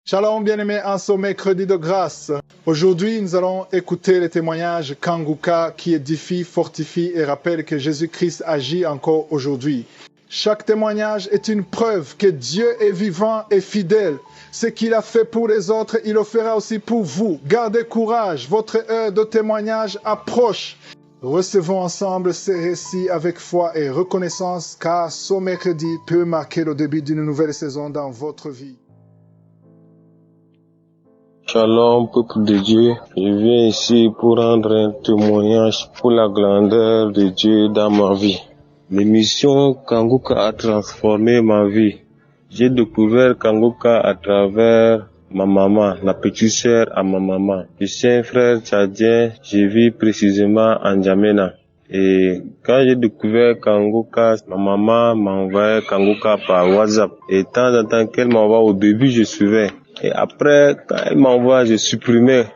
Shalom bien-aimés, en ce mercredi de grâce. Aujourd'hui, nous allons écouter le témoignage Kanguka qui édifie, fortifie et rappelle que Jésus-Christ agit encore aujourd'hui. Chaque témoignage est une preuve que Dieu est vivant et fidèle. Ce qu'il a fait pour les autres, il le fera aussi pour vous. Gardez courage, votre heure de témoignage approche. Recevons ensemble ces récits avec foi et reconnaissance car ce mercredi peut marquer le début d'une nouvelle saison dans votre vie. Shalom, peuple de Dieu. Je viens ici pour rendre un témoignage pour la grandeur de Dieu dans ma vie. L'émission Kanguka a transformé ma vie. J'ai découvert Kanguka à travers ma maman, la petite sœur à ma maman. Je suis un frère tchadien, je vis précisément en N'Djamena. Et quand j'ai découvert Kanguka, ma maman m'envoyait Kanguka par WhatsApp. Et de temps en temps qu'elle m'envoie, au début je suivais. Et après, quand elle m'envoie, je supprimais.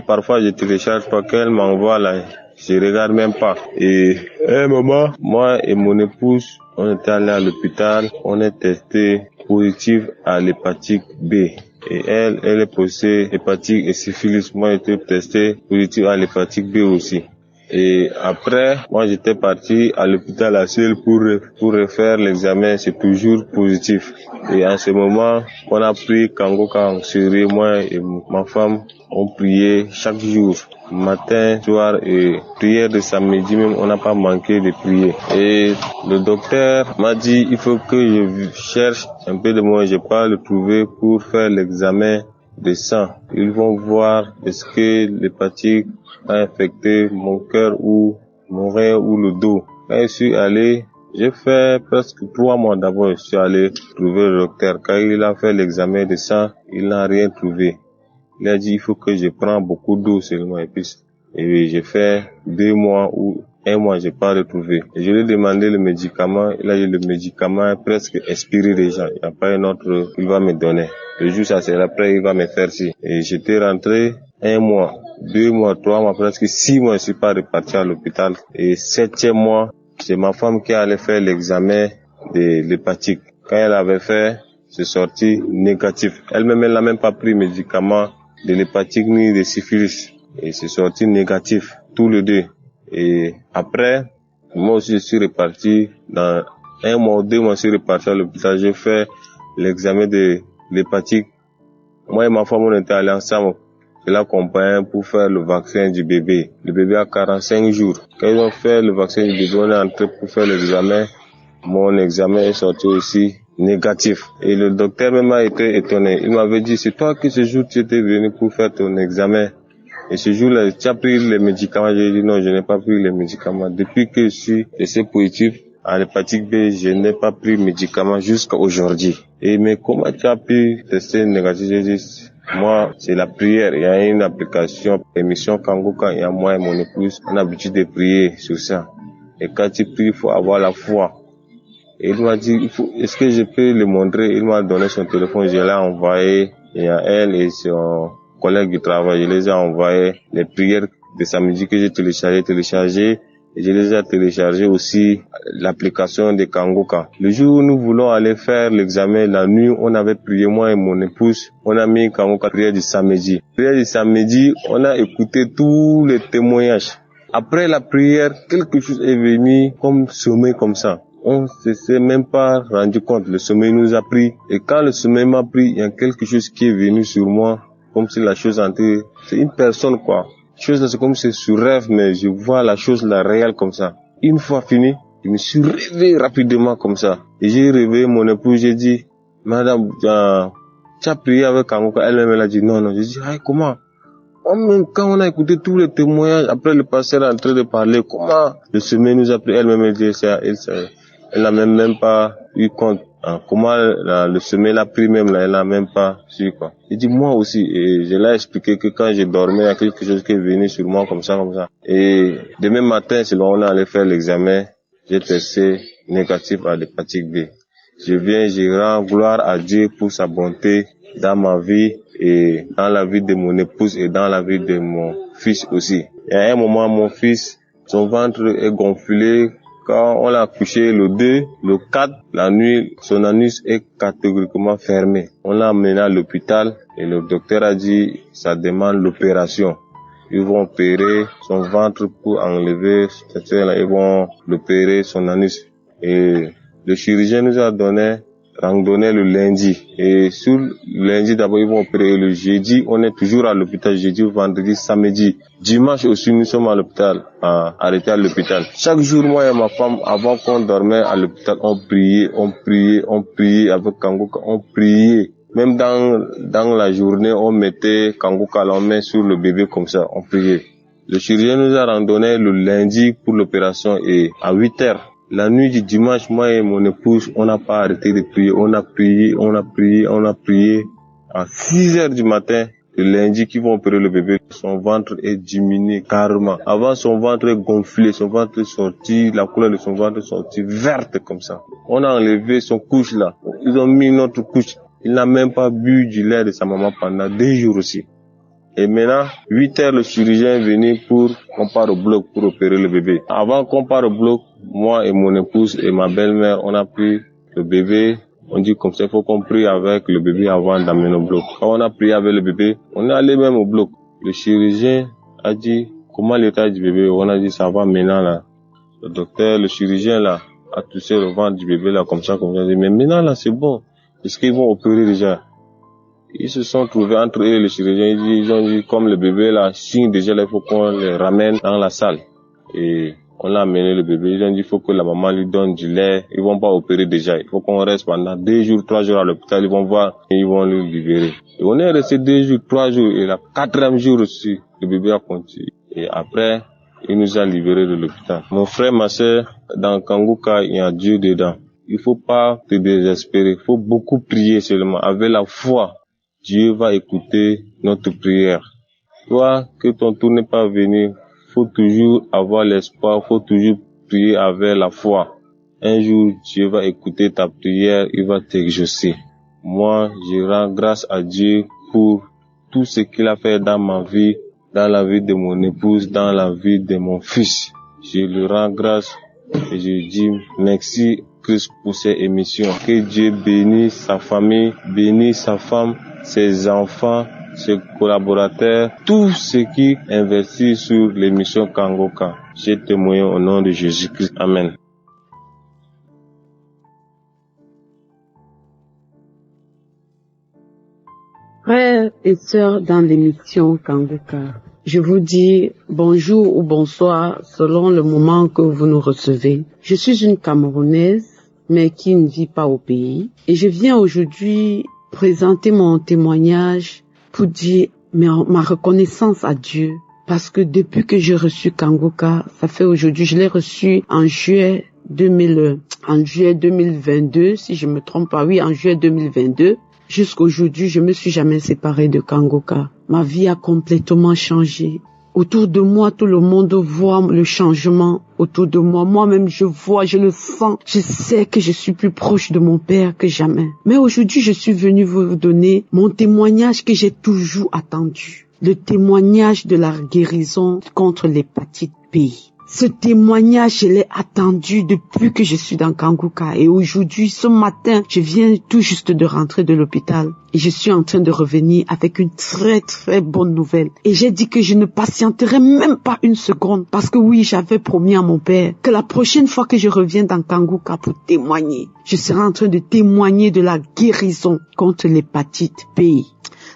Parfois, je télécharge pas qu'elle m'envoie là. Je regarde même pas. Et un moment, moi et mon épouse, on était allés à l'hôpital. On est testé positif à l'hépatite B. Et elle est posée hépatite et syphilis. Moi, j'étais testé positif à l'hépatite B aussi. Et après, moi j'étais parti à l'hôpital à Ciel pour refaire l'examen, c'est toujours positif. Et en ce moment, on a pris Kanguka en sérieux, moi et ma femme, on priait chaque jour, matin, soir et prière de samedi même, on n'a pas manqué de prier. Et le docteur m'a dit, il faut que je cherche un peu de moyens, j'ai pas le trouvé pour faire l'examen de sang. Ils vont voir est-ce que l'hépatite a infecté mon cœur ou mon rein ou le dos. Quand je suis allé, j'ai fait presque 3 mois d'abord, je suis allé trouver le docteur. Quand il a fait l'examen de sang, il n'a rien trouvé. Il a dit il faut que je prenne beaucoup d'eau seulement et puis j'ai fait 2 mois ou 1 mois, j'ai pas retrouvé. Et je lui ai demandé le médicament, il a dit le médicament est presque expiré déjà. Il n'y a pas un autre qu'il va me donner. Le jour ça c'est après il va me faire ci. Et j'étais rentré 1 mois, 2 mois, 3 mois, presque 6 mois, je suis pas reparti à l'hôpital. Et 7e mois, c'est ma femme qui allait faire l'examen de l'hépatite. Quand elle avait fait, c'est sorti négatif. Elle-même, elle n'a même pas pris médicament de l'hépatite ni de syphilis. Et c'est sorti négatif, tous les deux. Et après, moi aussi je suis reparti dans 1 mois ou 2 mois, je suis reparti à l'hôpital. J'ai fait l'examen de l'hépatite. Moi et ma femme, on était allés ensemble. Je l'accompagne pour faire le vaccin du bébé. Le bébé a 45 jours. Quand ils ont fait le vaccin du bébé, on est entré pour faire l'examen. Mon examen est sorti aussi négatif. Et le docteur même a été étonné. Il m'avait dit, c'est toi qui ce jour tu étais venu pour faire ton examen. Et ce jour-là, tu as pris les médicaments. J'ai dit non, je n'ai pas pris les médicaments. Depuis que je suis testé positif à l'hépatite B, je n'ai pas pris de médicaments jusqu'à aujourd'hui. Et mais comment tu as pu tester négatif? J'ai dit, moi, c'est la prière. Il y a une application, émission Kanguka, il y a moi et mon épouse, on a l'habitude de prier sur ça. Et quand tu pries, il faut avoir la foi. Et il m'a dit, est-ce que je peux le montrer? Il m'a donné son téléphone, je l'ai envoyé. Il y a elle et son collègue du travail, je les ai envoyé les prières de samedi que j'ai téléchargé. Et je les ai téléchargé aussi l'application de Kanguka. Le jour où nous voulons aller faire l'examen, la nuit, on avait prié, moi et mon épouse, on a mis Kanguka prière du samedi. Prière du samedi, on a écouté tous les témoignages. Après la prière, quelque chose est venu comme sommeil comme ça. On ne s'est même pas rendu compte, le sommeil nous a pris. Et quand le sommeil m'a pris, il y a quelque chose qui est venu sur moi, comme si la chose entrait. C'est une personne quoi. Chose là, c'est comme si c'est sur rêve, mais je vois la chose là réelle comme ça. Une fois fini, je me suis réveillé rapidement comme ça. Et j'ai réveillé mon épouse, j'ai dit, madame, tu as prié avec Kanguka? Elle-même, elle a dit non. J'ai dit, comment? Quand on a écouté tous les témoignages, après le pasteur est en train de parler, comment le sommeil nous a pris? Elle-même, elle dit, elle n'a même pas eu compte. Comment le sommeil l'a pris même là, elle n'a même pas su quoi. J'ai dit moi aussi, et je l'ai expliqué que quand je dormais, il y a quelque chose qui est venu sur moi comme ça. Et demain matin, c'est là on est allé faire l'examen, j'ai testé négatif à l'hépatite B. Je rends gloire à Dieu pour sa bonté dans ma vie et dans la vie de mon épouse et dans la vie de mon fils aussi. Et à un moment, mon fils, son ventre est gonflé Quand on l'a accouché le 2, le 4, la nuit, son anus est catégoriquement fermé. On l'a amené à l'hôpital et le docteur a dit ça demande l'opération. Ils vont opérer son ventre pour enlever, ils vont l'opérer son anus. Et le chirurgien nous a randonné le lundi. Et sur le lundi, d'abord, ils vont opérer. Le jeudi, on est toujours à l'hôpital. Jeudi, vendredi, samedi. Dimanche aussi, nous sommes à l'hôpital, arrêtés à l'hôpital. Chaque jour, moi et ma femme, avant qu'on dormait à l'hôpital, on priait avec Kanguka, on priait. Même dans la journée, on mettait Kanguka, on met sur le bébé comme ça, on priait. Le chirurgien nous a randonné le lundi pour l'opération et à 8 heures. La nuit du dimanche, moi et mon épouse, on n'a pas arrêté de prier. On a prié. À 6 heures du matin, le lundi qu'ils vont opérer le bébé, son ventre est diminué carrément. Avant, son ventre est gonflé, son ventre est sorti, la couleur de son ventre est sortie verte comme ça. On a enlevé son couche là. Ils ont mis notre couche. Il n'a même pas bu du lait de sa maman pendant 2 jours aussi. Et maintenant, 8 heures, le chirurgien est venu pour qu'on parte au bloc pour opérer le bébé. Avant qu'on parte au bloc, moi et mon épouse et ma belle-mère, on a pris le bébé. On dit comme ça, il faut qu'on prie avec le bébé avant d'amener au bloc. Quand on a prié avec le bébé, on est allé même au bloc. Le chirurgien a dit, comment l'état du bébé? On a dit, ça va maintenant là. Le chirurgien là, a touché le ventre du bébé là, comme ça. Mais maintenant là, c'est bon. Est-ce qu'ils vont opérer déjà? Ils se sont trouvés entre eux et le chirurgien. Ils ont dit, comme le bébé là, signe déjà là, il faut qu'on le ramène dans la salle. Et on l'a amené le bébé. Ils ont dit, il faut que la maman lui donne du lait. Ils vont pas opérer déjà. Il faut qu'on reste pendant 2 jours, 3 jours à l'hôpital. Ils vont voir et ils vont le libérer. Et on est resté 2 jours, 3 jours. Et le 4e jour aussi, le bébé a continué. Et après, il nous a libérés de l'hôpital. Mon frère, ma soeur, dans Kanguka, il y a Dieu dedans. Il faut pas te désespérer. Il faut beaucoup prier seulement. Avec la foi, Dieu va écouter notre prière. Toi, que ton tour n'est pas venu, faut toujours avoir l'espoir, faut toujours prier avec la foi. Un jour, Dieu va écouter ta prière, il va t'exaucer. Moi, je rends grâce à Dieu pour tout ce qu'il a fait dans ma vie, dans la vie de mon épouse, dans la vie de mon fils. Je lui rends grâce et je dis merci Christ pour ces émissions. Que Dieu bénisse sa famille, bénisse sa femme, ses enfants, ses collaborateurs, tous ceux qui investissent sur l'émission Kanguka. J'ai témoigné au nom de Jésus-Christ. Amen. Frères et sœurs dans l'émission Kanguka, je vous dis bonjour ou bonsoir selon le moment que vous nous recevez. Je suis une Camerounaise, mais qui ne vit pas au pays. Et je viens aujourd'hui présenter mon témoignage pour dire ma reconnaissance à Dieu. Parce que depuis que j'ai reçu Kanguka, ça fait aujourd'hui, je l'ai reçu en juillet 2022, si je me trompe pas, oui, en juillet 2022. Jusqu'aujourd'hui, je me suis jamais séparée de Kanguka. Ma vie a complètement changé. Autour de moi, tout le monde voit le changement autour de moi. Moi-même, je vois, je le sens. Je sais que je suis plus proche de mon Père que jamais. Mais aujourd'hui, je suis venue vous donner mon témoignage que j'ai toujours attendu. Le témoignage de la guérison contre l'hépatite B. Ce témoignage, je l'ai attendu depuis que je suis dans Kanguka. Et aujourd'hui, ce matin, je viens tout juste de rentrer de l'hôpital. Et je suis en train de revenir avec une très très bonne nouvelle. Et j'ai dit que je ne patienterai même pas une seconde. Parce que oui, j'avais promis à mon père que la prochaine fois que je reviens dans Kanguka pour témoigner, je serai en train de témoigner de la guérison contre l'hépatite B.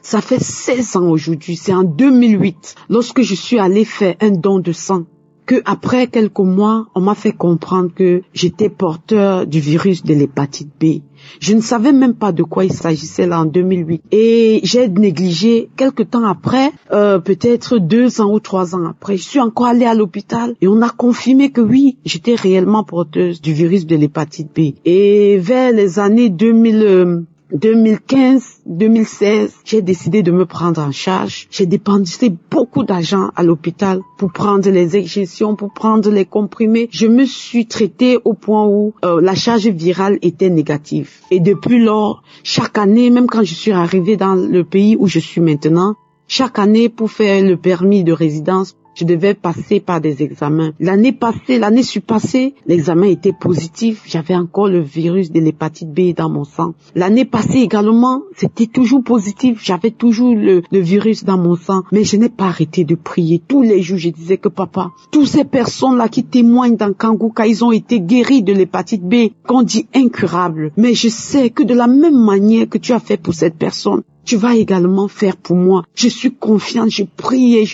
Ça fait 16 ans aujourd'hui, c'est en 2008, lorsque je suis allée faire un don de sang. Que après quelques mois, on m'a fait comprendre que j'étais porteur du virus de l'hépatite B. Je ne savais même pas de quoi il s'agissait là en 2008. Et j'ai négligé. Quelques temps après, peut-être 2 ans ou 3 ans après, je suis encore allée à l'hôpital et on a confirmé que oui, j'étais réellement porteuse du virus de l'hépatite B. Et vers les années 2015, 2016, j'ai décidé de me prendre en charge. J'ai dépensé beaucoup d'argent à l'hôpital pour prendre les injections, pour prendre les comprimés. Je me suis traitée au point où la charge virale était négative. Et depuis lors, chaque année, même quand je suis arrivée dans le pays où je suis maintenant, chaque année pour faire le permis de résidence, Je devais passer par des examens. L'année surpassée, l'examen était positif. J'avais encore le virus de l'hépatite B dans mon sang. L'année passée également, c'était toujours positif. J'avais toujours le virus dans mon sang. Mais je n'ai pas arrêté de prier. Tous les jours, je disais que papa, toutes ces personnes-là qui témoignent dans Kanguka, ils ont été guéris de l'hépatite B, qu'on dit incurable. Mais je sais que de la même manière que tu as fait pour cette personne, tu vas également faire pour moi. Je suis confiante, je priais.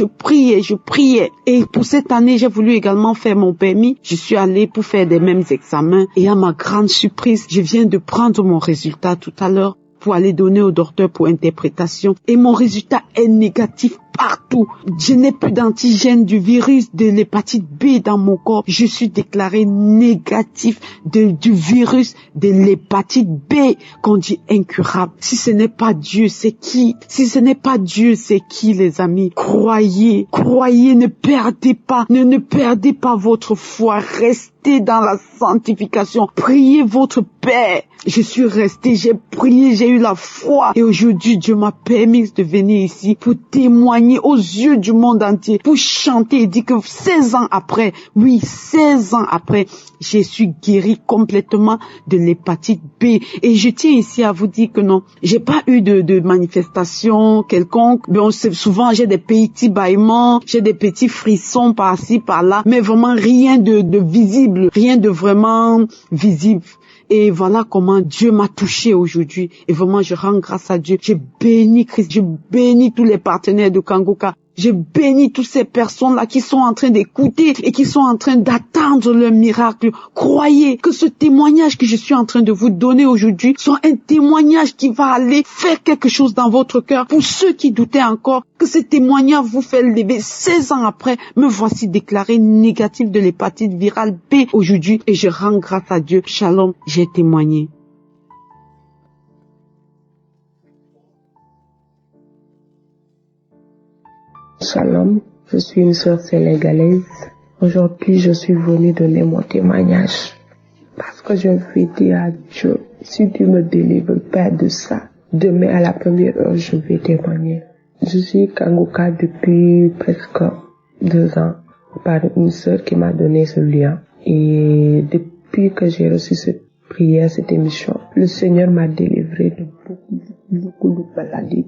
Et pour cette année, j'ai voulu également faire mon permis. Je suis allée pour faire des mêmes examens. Et à ma grande surprise, je viens de prendre mon résultat tout à l'heure pour aller donner au docteur pour interprétation. Et mon résultat est négatif partout. Je n'ai plus d'antigène du virus de l'hépatite B dans mon corps. Je suis déclaré négatif du virus de l'hépatite B qu'on dit incurable. Si ce n'est pas Dieu, c'est qui? Si ce n'est pas Dieu, c'est qui, les amis? Croyez, ne perdez pas, ne perdez pas votre foi. Restez dans la sanctification. Priez votre Père. Je suis restée, j'ai prié, j'ai eu la foi. Et aujourd'hui, Dieu m'a permis de venir ici pour témoigner aux yeux du monde entier, pour chanter et dire que 16 ans après, oui, 16 ans après, je suis guérie complètement de l'hépatite B. Et je tiens ici à vous dire que non, j'ai pas eu de manifestation quelconque. Bon, souvent, j'ai des petits bâillements, j'ai des petits frissons par-ci, par-là, mais vraiment rien de visible, rien de vraiment visible. Et voilà comment Dieu m'a touché aujourd'hui. Et vraiment, je rends grâce à Dieu. Je bénis Christ, je bénis tous les partenaires de Kanguka. Je bénis toutes ces personnes-là qui sont en train d'écouter et qui sont en train d'attendre leur miracle. Croyez que ce témoignage que je suis en train de vous donner aujourd'hui soit un témoignage qui va aller faire quelque chose dans votre cœur. Pour ceux qui doutaient encore, que ce témoignage vous fait lever 16 ans après, me voici déclaré négatif de l'hépatite virale B aujourd'hui et je rends grâce à Dieu. Shalom, j'ai témoigné. Shalom, je suis une sœur sénégalaise. Aujourd'hui, je suis venue donner mon témoignage. Parce que je veux dire à Dieu, si tu me délivres pas de ça, demain à la première heure, je vais témoigner. Je suis Kanguka depuis presque 2 ans par une sœur qui m'a donné ce lien. Et depuis que j'ai reçu cette prière, cette émission, le Seigneur m'a délivré de beaucoup de maladies.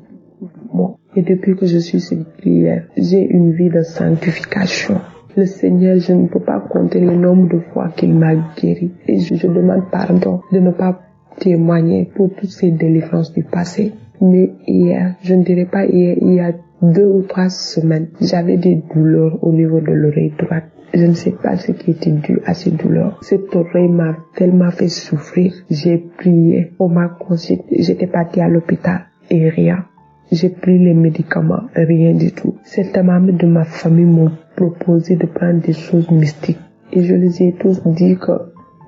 Et depuis que je suis cette prière, j'ai une vie de sanctification. Le Seigneur, je ne peux pas compter le nombre de fois qu'il m'a guéri. Et je demande pardon de ne pas témoigner pour toutes ces délivrances du passé. Mais hier, je ne dirais pas hier, il y a 2 ou 3 semaines, j'avais des douleurs au niveau de l'oreille droite. Je ne sais pas ce qui était dû à ces douleurs. Cette oreille m'a tellement fait souffrir. J'ai prié, on m'a consulté, j'étais partie à l'hôpital et rien. J'ai pris les médicaments, rien du tout. Certains membres de ma famille m'ont proposé de prendre des choses mystiques. Et je les ai tous dit que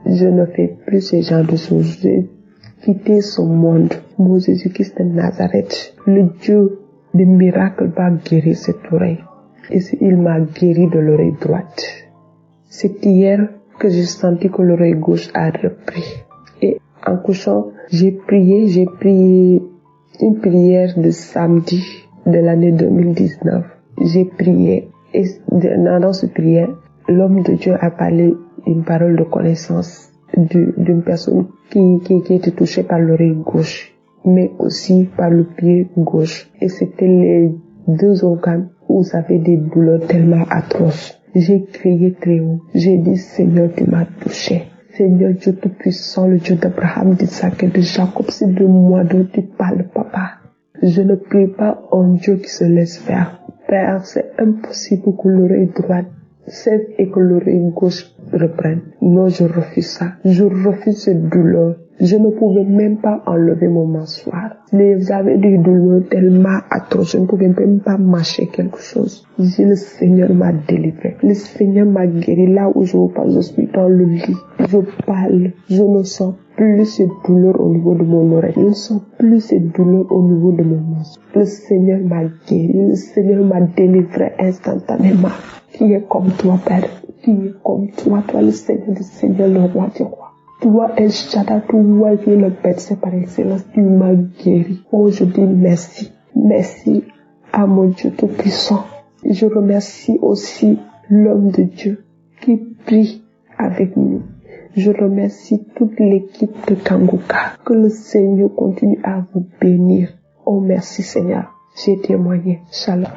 je ne fais plus ce genre de choses. J'ai quitté ce monde. Mon Jésus-Christ de Nazareth, le Dieu des miracles va guérir cette oreille. Et il m'a guéri de l'oreille droite. C'est hier que j'ai senti que l'oreille gauche a repris. Et en couchant, j'ai prié une prière de samedi de l'année 2019. J'ai prié et dans cette prière, l'homme de Dieu a parlé une parole de connaissance d'une personne qui était touchée par l'oreille gauche, mais aussi par le pied gauche. Et c'était les 2 organes où j'avais des douleurs tellement atroces. J'ai crié très haut. J'ai dit, Seigneur, tu m'as touché. Seigneur Dieu Tout-Puissant, le Dieu d'Abraham, d'Isaac et de Jacob, c'est de moi dont tu parles, papa. Je ne prie pas en Dieu qui se laisse faire. Père, c'est impossible que l'oreille droite cesse et que l'oreille gauche reprenne. Non, je refuse ça. Je refuse cette douleur. Je ne pouvais même pas enlever mon mâchoire. J'avais des douleurs tellement atroces. Je ne pouvais même pas mâcher quelque chose. Le Seigneur m'a délivré. Le Seigneur m'a guéri. Là où je vous parle, je suis dans le lit. Je parle. Je ne sens plus cette douleur au niveau de mon oreille. Je ne sens plus cette douleur au niveau de mon mâchoire. Le Seigneur m'a guéri. Le Seigneur m'a délivré instantanément. Qui est comme toi, Père? Qui est comme toi? Toi, le Seigneur, le roi du roi. Toi, El Shaddai, toi qui es le Père, c'est par excellence, tu m'as guéri. Oh, je dis merci. Merci à mon Dieu Tout-Puissant. Je remercie aussi l'homme de Dieu qui prie avec nous. Je remercie toute l'équipe de Kanguka. Que le Seigneur continue à vous bénir. Oh, merci Seigneur. J'ai témoigné. Shalom.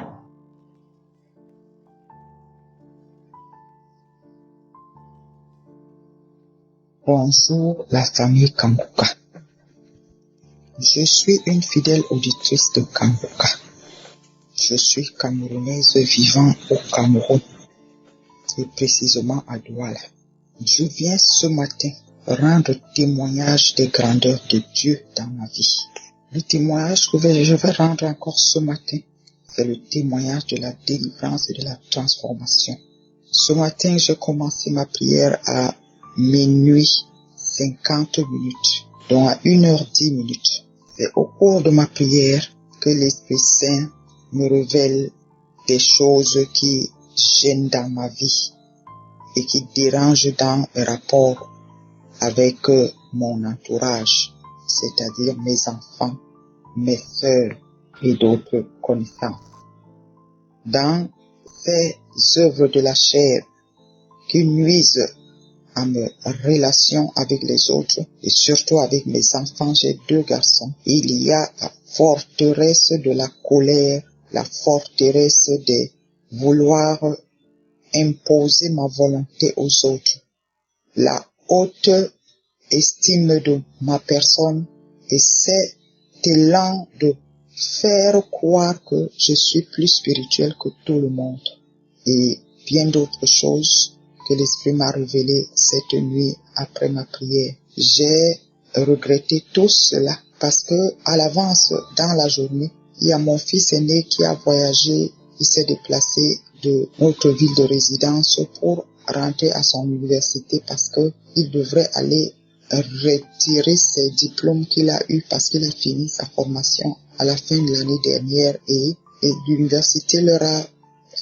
Bonjour la famille Kanguka. Je suis une fidèle auditrice de Kanguka. Je suis camerounaise vivant au Cameroun, et précisément à Douala. Je viens ce matin rendre témoignage des grandeurs de Dieu dans ma vie. Le témoignage que je vais rendre encore ce matin, c'est le témoignage de la délivrance et de la transformation. Ce matin, j'ai commencé ma prière à minuit 50 minutes, donc à 1h10. C'est au cours de ma prière que l'Esprit Saint me révèle des choses qui gênent dans ma vie et qui dérangent dans mes rapports avec mon entourage, c'est-à-dire mes enfants, mes sœurs et d'autres connaissances. Dans ces œuvres de la chair qui nuisent à mes relations avec les autres et surtout avec mes enfants, j'ai 2 garçons. Il y a la forteresse de la colère, la forteresse de vouloir imposer ma volonté aux autres, la haute estime de ma personne et cet élan de faire croire que je suis plus spirituel que tout le monde et bien d'autres choses que l'Esprit m'a révélé cette nuit après ma prière. J'ai regretté tout cela parce que à l'avance dans la journée, il y a mon fils aîné qui a voyagé, il s'est déplacé de notre ville de résidence pour rentrer à son université parce que il devrait aller retirer ses diplômes qu'il a eu parce qu'il a fini sa formation à la fin de l'année dernière et l'université leur a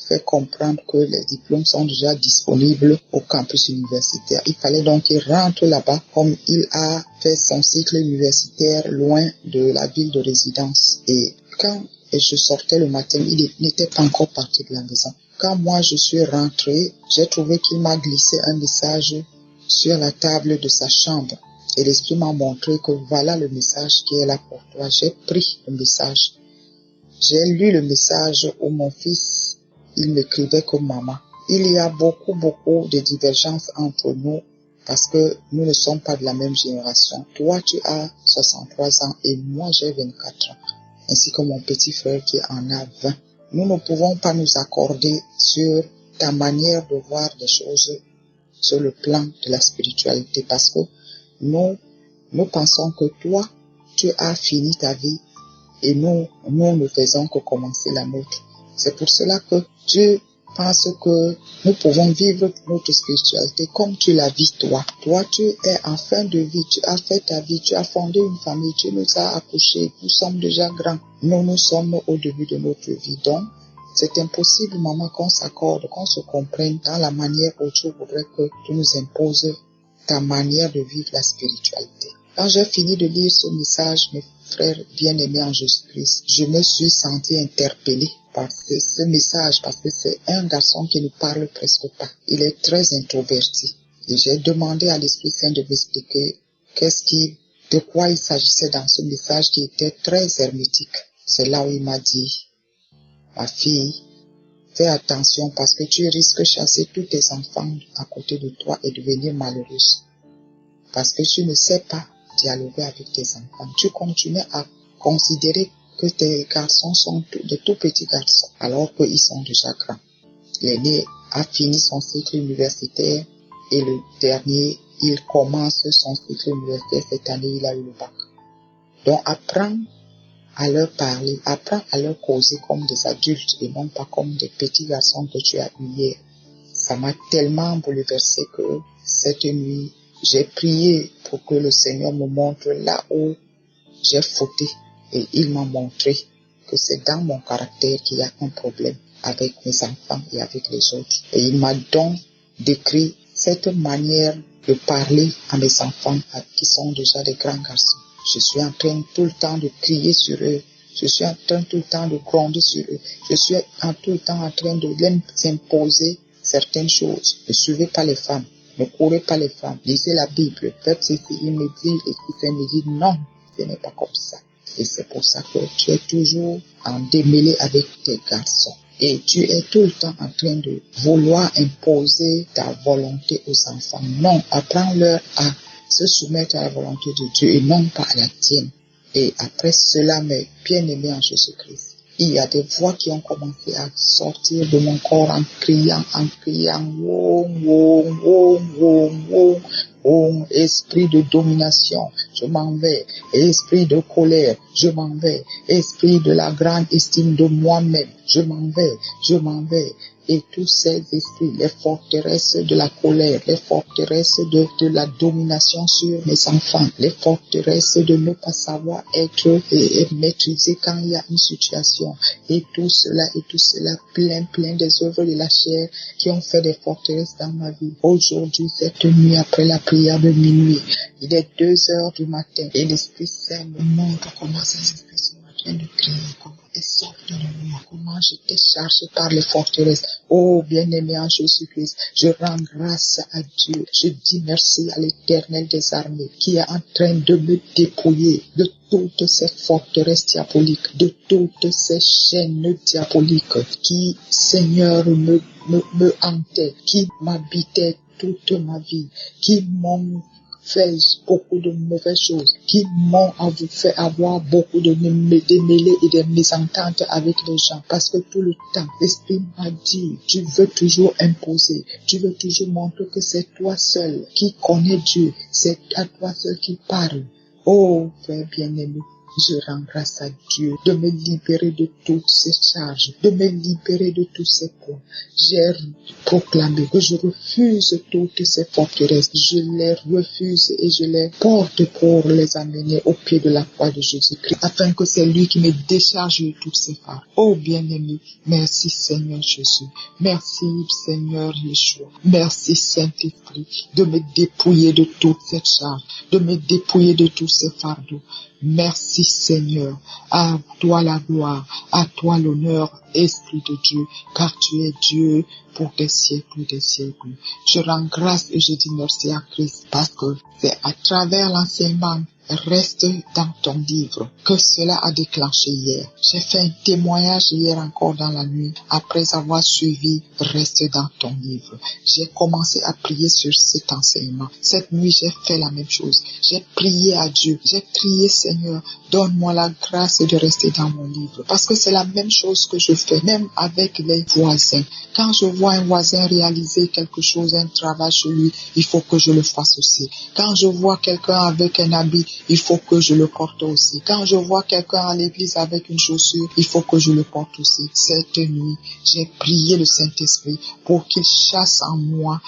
fait comprendre que les diplômes sont déjà disponibles au campus universitaire. Il fallait donc qu'il rentre là-bas comme il a fait son cycle universitaire loin de la ville de résidence. Et quand je sortais le matin, il n'était pas encore parti de la maison. Quand moi je suis rentré, j'ai trouvé qu'il m'a glissé un message sur la table de sa chambre. Et l'Esprit m'a montré que voilà le message qui est là pour toi. J'ai pris le message. J'ai lu le message où mon fils, il m'écrivait comme maman. Il y a beaucoup de divergences entre nous parce que nous ne sommes pas de la même génération. Toi, tu as 63 ans et moi, j'ai 24 ans. Ainsi que mon petit frère qui en a 20. Nous ne pouvons pas nous accorder sur ta manière de voir les choses sur le plan de la spiritualité parce que nous pensons que toi, tu as fini ta vie et nous ne faisons que commencer la nôtre. C'est pour cela que Dieu pense que nous pouvons vivre notre spiritualité comme tu la vis toi. Toi, tu es en fin de vie, tu as fait ta vie, tu as fondé une famille, tu nous as accouchés, nous sommes déjà grands. Nous sommes au début de notre vie. Donc, c'est impossible, maman, qu'on s'accorde, qu'on se comprenne dans la manière où tu voudrais que tu nous imposes ta manière de vivre la spiritualité. Quand j'ai fini de lire ce message, mes frères bien-aimés en Jésus-Christ, je me suis senti interpellé par ce message parce que c'est un garçon qui ne parle presque pas. Il est très introverti. Et j'ai demandé à l'Esprit Saint de m'expliquer de quoi il s'agissait dans ce message qui était très hermétique. C'est là où il m'a dit, ma fille, fais attention parce que tu risques de chasser tous tes enfants à côté de toi et devenir malheureuse. Parce que tu ne sais pas dialoguer avec tes enfants. Tu continues à considérer que tes garçons sont de tout petits garçons alors qu'ils sont déjà grands. L'aîné a fini son cycle universitaire et le dernier, il commence son cycle universitaire cette année, il a eu le bac. Donc apprends à leur parler, apprends à leur causer comme des adultes et non pas comme des petits garçons que tu as eu hier. Ça m'a tellement bouleversé que cette nuit, j'ai prié pour que le Seigneur me montre là où j'ai fauté. Et il m'a montré que c'est dans mon caractère qu'il y a un problème avec mes enfants et avec les autres. Et il m'a donc décrit cette manière de parler à mes enfants qui sont déjà des grands garçons. Je suis en train tout le temps de crier sur eux. Je suis en train tout le temps de gronder sur eux. Je suis tout le temps en train de les imposer certaines choses. Ne suivez pas les femmes. Ne courez pas les femmes. Lisez la Bible. Faites ceci. Il me dit, l'Esprit Saint me dit, non, ce n'est pas comme ça. Et c'est pour ça que tu es toujours en démêlé avec tes garçons. Et tu es tout le temps en train de vouloir imposer ta volonté aux enfants. Non, apprends-leur à se soumettre à la volonté de Dieu et non pas à la tienne. Et après cela, mes bien-aimés en Jésus-Christ, il y a des voix qui ont commencé à sortir de mon corps en criant, wong, wong, wong, wong, wong, wong, esprit de domination, je m'en vais, esprit de colère, je m'en vais, esprit de la grande estime de moi-même, je m'en vais. Et tous ces esprits, les forteresses de la colère, les forteresses de la domination sur mes enfants, les forteresses de ne pas savoir être et maîtriser quand il y a une situation. Et tout cela, plein des œuvres de la chair qui ont fait des forteresses dans ma vie. Aujourd'hui, cette nuit, après la prière de minuit, il est 2 heures du matin et l'Esprit Saint me montre comment ces esprits sont en train de crier, comment ils sortent de moi, comment j'étais chargé par les forteresses. Oh, bien-aimé en Jésus-Christ, je rends grâce à Dieu. Je dis merci à l'Éternel des armées qui est en train de me dépouiller de toutes ces forteresses diaboliques, de toutes ces chaînes diaboliques qui, Seigneur, me hantaient, qui m'habitaient toute ma vie, qui m'ont fait beaucoup de mauvaises choses, qui m'ont fait avoir beaucoup de démêlés et de mésententes avec les gens, parce que tout le temps, l'Esprit m'a dit, tu veux toujours imposer, tu veux toujours montrer que c'est toi seul qui connais Dieu, c'est à toi seul qui parle. Oh, frère bien-aimé, je rends grâce à Dieu de me libérer de toutes ces charges, de me libérer de tous ces points. J'ai proclamé que je refuse toutes ces forteresses. Je les refuse et je les porte pour les amener au pied de la croix de Jésus-Christ, afin que c'est lui qui me décharge de toutes ces fards. Oh bien-aimé, merci Seigneur Jésus. Merci Seigneur Yeshua. Merci Saint-Esprit de me dépouiller de toute cette charge, de me dépouiller de tous ces fardeaux. Merci Seigneur, à toi la gloire, à toi l'honneur, Esprit de Dieu, car tu es Dieu pour des siècles, des siècles. Je rends grâce et je dis merci à Christ parce que c'est à travers l'enseignement Reste dans ton livre que cela a déclenché hier. J'ai fait un témoignage hier encore dans la nuit après avoir suivi Reste dans ton livre. J'ai commencé à prier sur cet enseignement. Cette nuit, j'ai fait la même chose. J'ai prié à Dieu. J'ai crié, Seigneur, donne-moi la grâce de rester dans mon livre. Parce que c'est la même chose que je fais, même avec les voisins. Quand je vois un voisin réaliser quelque chose, un travail chez lui, il faut que je le fasse aussi. Quand je vois quelqu'un avec un habit, il faut que je le porte aussi. Quand je vois quelqu'un à l'église avec une chaussure, il faut que je le porte aussi. Cette nuit, j'ai prié le Saint-Esprit pour qu'il chasse en moi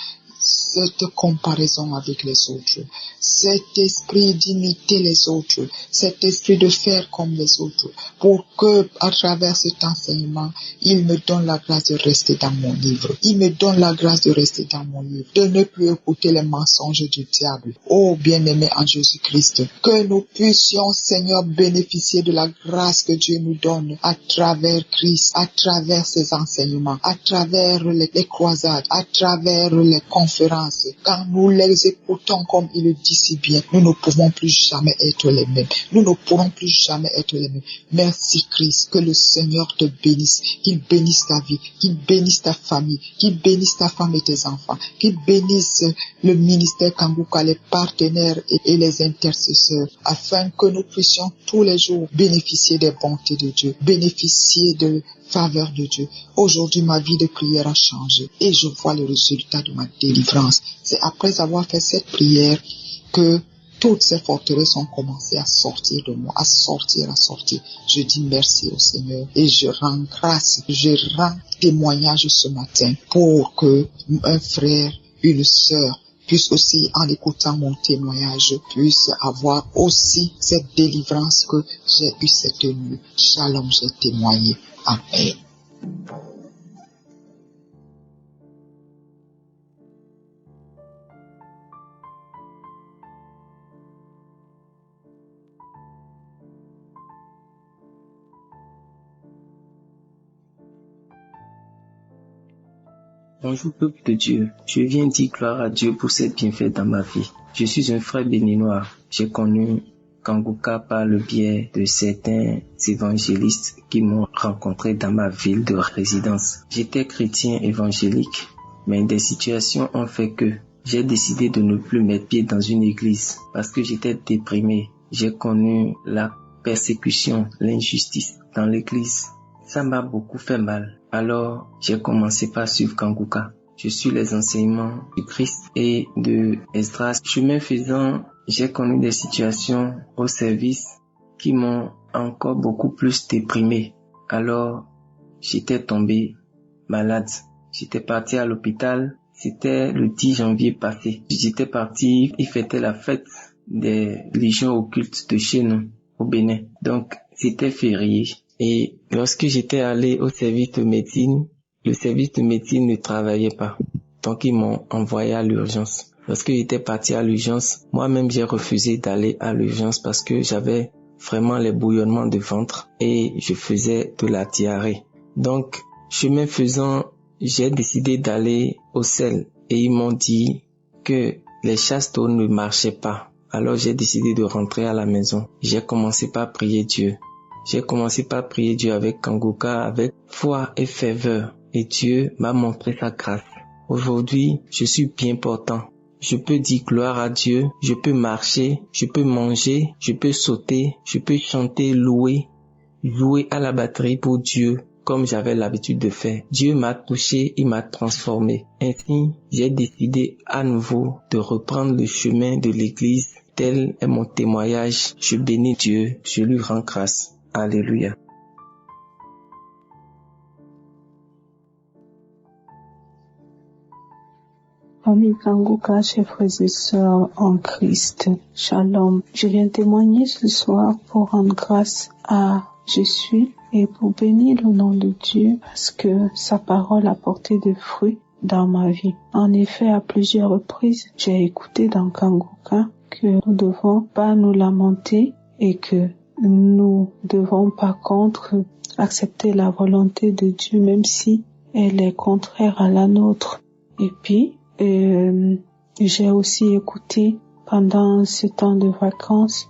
cette comparaison avec les autres, cet esprit d'imiter les autres, cet esprit de faire comme les autres, pour que, à travers cet enseignement, il me donne la grâce de rester dans mon livre. Il me donne la grâce de rester dans mon livre, de ne plus écouter les mensonges du diable. Oh, bien-aimé en Jésus-Christ, que nous puissions, Seigneur, bénéficier de la grâce que Dieu nous donne à travers Christ, à travers ses enseignements, à travers les croisades, à travers les conférences. Quand nous les écoutons comme il le dit si bien, nous ne pouvons plus jamais être les mêmes. Nous ne pourrons plus jamais être les mêmes. Merci Christ, que le Seigneur te bénisse, qu'il bénisse ta vie, qu'il bénisse ta famille, qu'il bénisse ta femme et tes enfants, qu'il bénisse le ministère Kanguka, les partenaires et les intercesseurs, afin que nous puissions tous les jours bénéficier des bontés de Dieu, bénéficier de faveur de Dieu. Aujourd'hui, ma vie de prière a changé et je vois le résultat de ma délivrance. C'est après avoir fait cette prière que toutes ces forteresses ont commencé à sortir de moi, à sortir. Je dis merci au Seigneur et je rends grâce, je rends témoignage ce matin pour que un frère, une sœur, puisse aussi, en écoutant mon témoignage, puisse avoir aussi cette délivrance que j'ai eue cette nuit. Shalom, j'ai témoigné. Amen. Bonjour peuple de Dieu, je viens dire gloire à Dieu pour ses bienfaits dans ma vie. Je suis un frère béninois. J'ai connu Kanguka par le biais de certains évangélistes qui m'ont rencontré dans ma ville de résidence. J'étais chrétien évangélique, mais des situations ont fait que j'ai décidé de ne plus mettre pied dans une église parce que j'étais déprimé. J'ai connu la persécution, l'injustice dans l'église. Ça m'a beaucoup fait mal. Alors, j'ai commencé par suivre Kanguka. Je suis les enseignements du Christ et de Esdras. Chemin faisant, j'ai connu des situations au service qui m'ont encore beaucoup plus déprimé. Alors, j'étais tombé malade. J'étais parti à l'hôpital. C'était le 10 janvier passé. J'étais parti, il fêtait la fête des légions occultes de chez nous, au Bénin. Donc, c'était férié. Et lorsque j'étais allé au service de médecine, le service de médecine ne travaillait pas. Donc, ils m'ont envoyé à l'urgence. Lorsque j'étais parti à l'urgence, moi-même, j'ai refusé d'aller à l'urgence parce que j'avais vraiment les bouillonnements de ventre et je faisais de la diarrhée. Donc, chemin faisant, j'ai décidé d'aller au sel et ils m'ont dit que les chastos ne marchaient pas. Alors j'ai décidé de rentrer à la maison. J'ai commencé par prier Dieu. J'ai commencé par prier Dieu avec Kanguka, avec foi et ferveur. Et Dieu m'a montré sa grâce. Aujourd'hui, je suis bien portant. Je peux dire gloire à Dieu. Je peux marcher, je peux manger, je peux sauter, je peux chanter, jouer à la batterie pour Dieu. Comme j'avais l'habitude de faire. Dieu m'a touché, il m'a transformé. Ainsi, j'ai décidé à nouveau de reprendre le chemin de l'église. Tel est mon témoignage. Je bénis Dieu, je lui rends grâce. Alléluia. Amis Kanguka, chers frères et sœurs en Christ, Shalom. Je viens témoigner ce soir pour rendre grâce à Jésus et pour bénir le nom de Dieu parce que sa parole a porté des fruits dans ma vie. En effet, à plusieurs reprises, j'ai écouté dans Kanguka que nous ne devons pas nous lamenter et que nous devons par contre accepter la volonté de Dieu même si elle est contraire à la nôtre. Et puis, j'ai aussi écouté pendant ce temps de vacances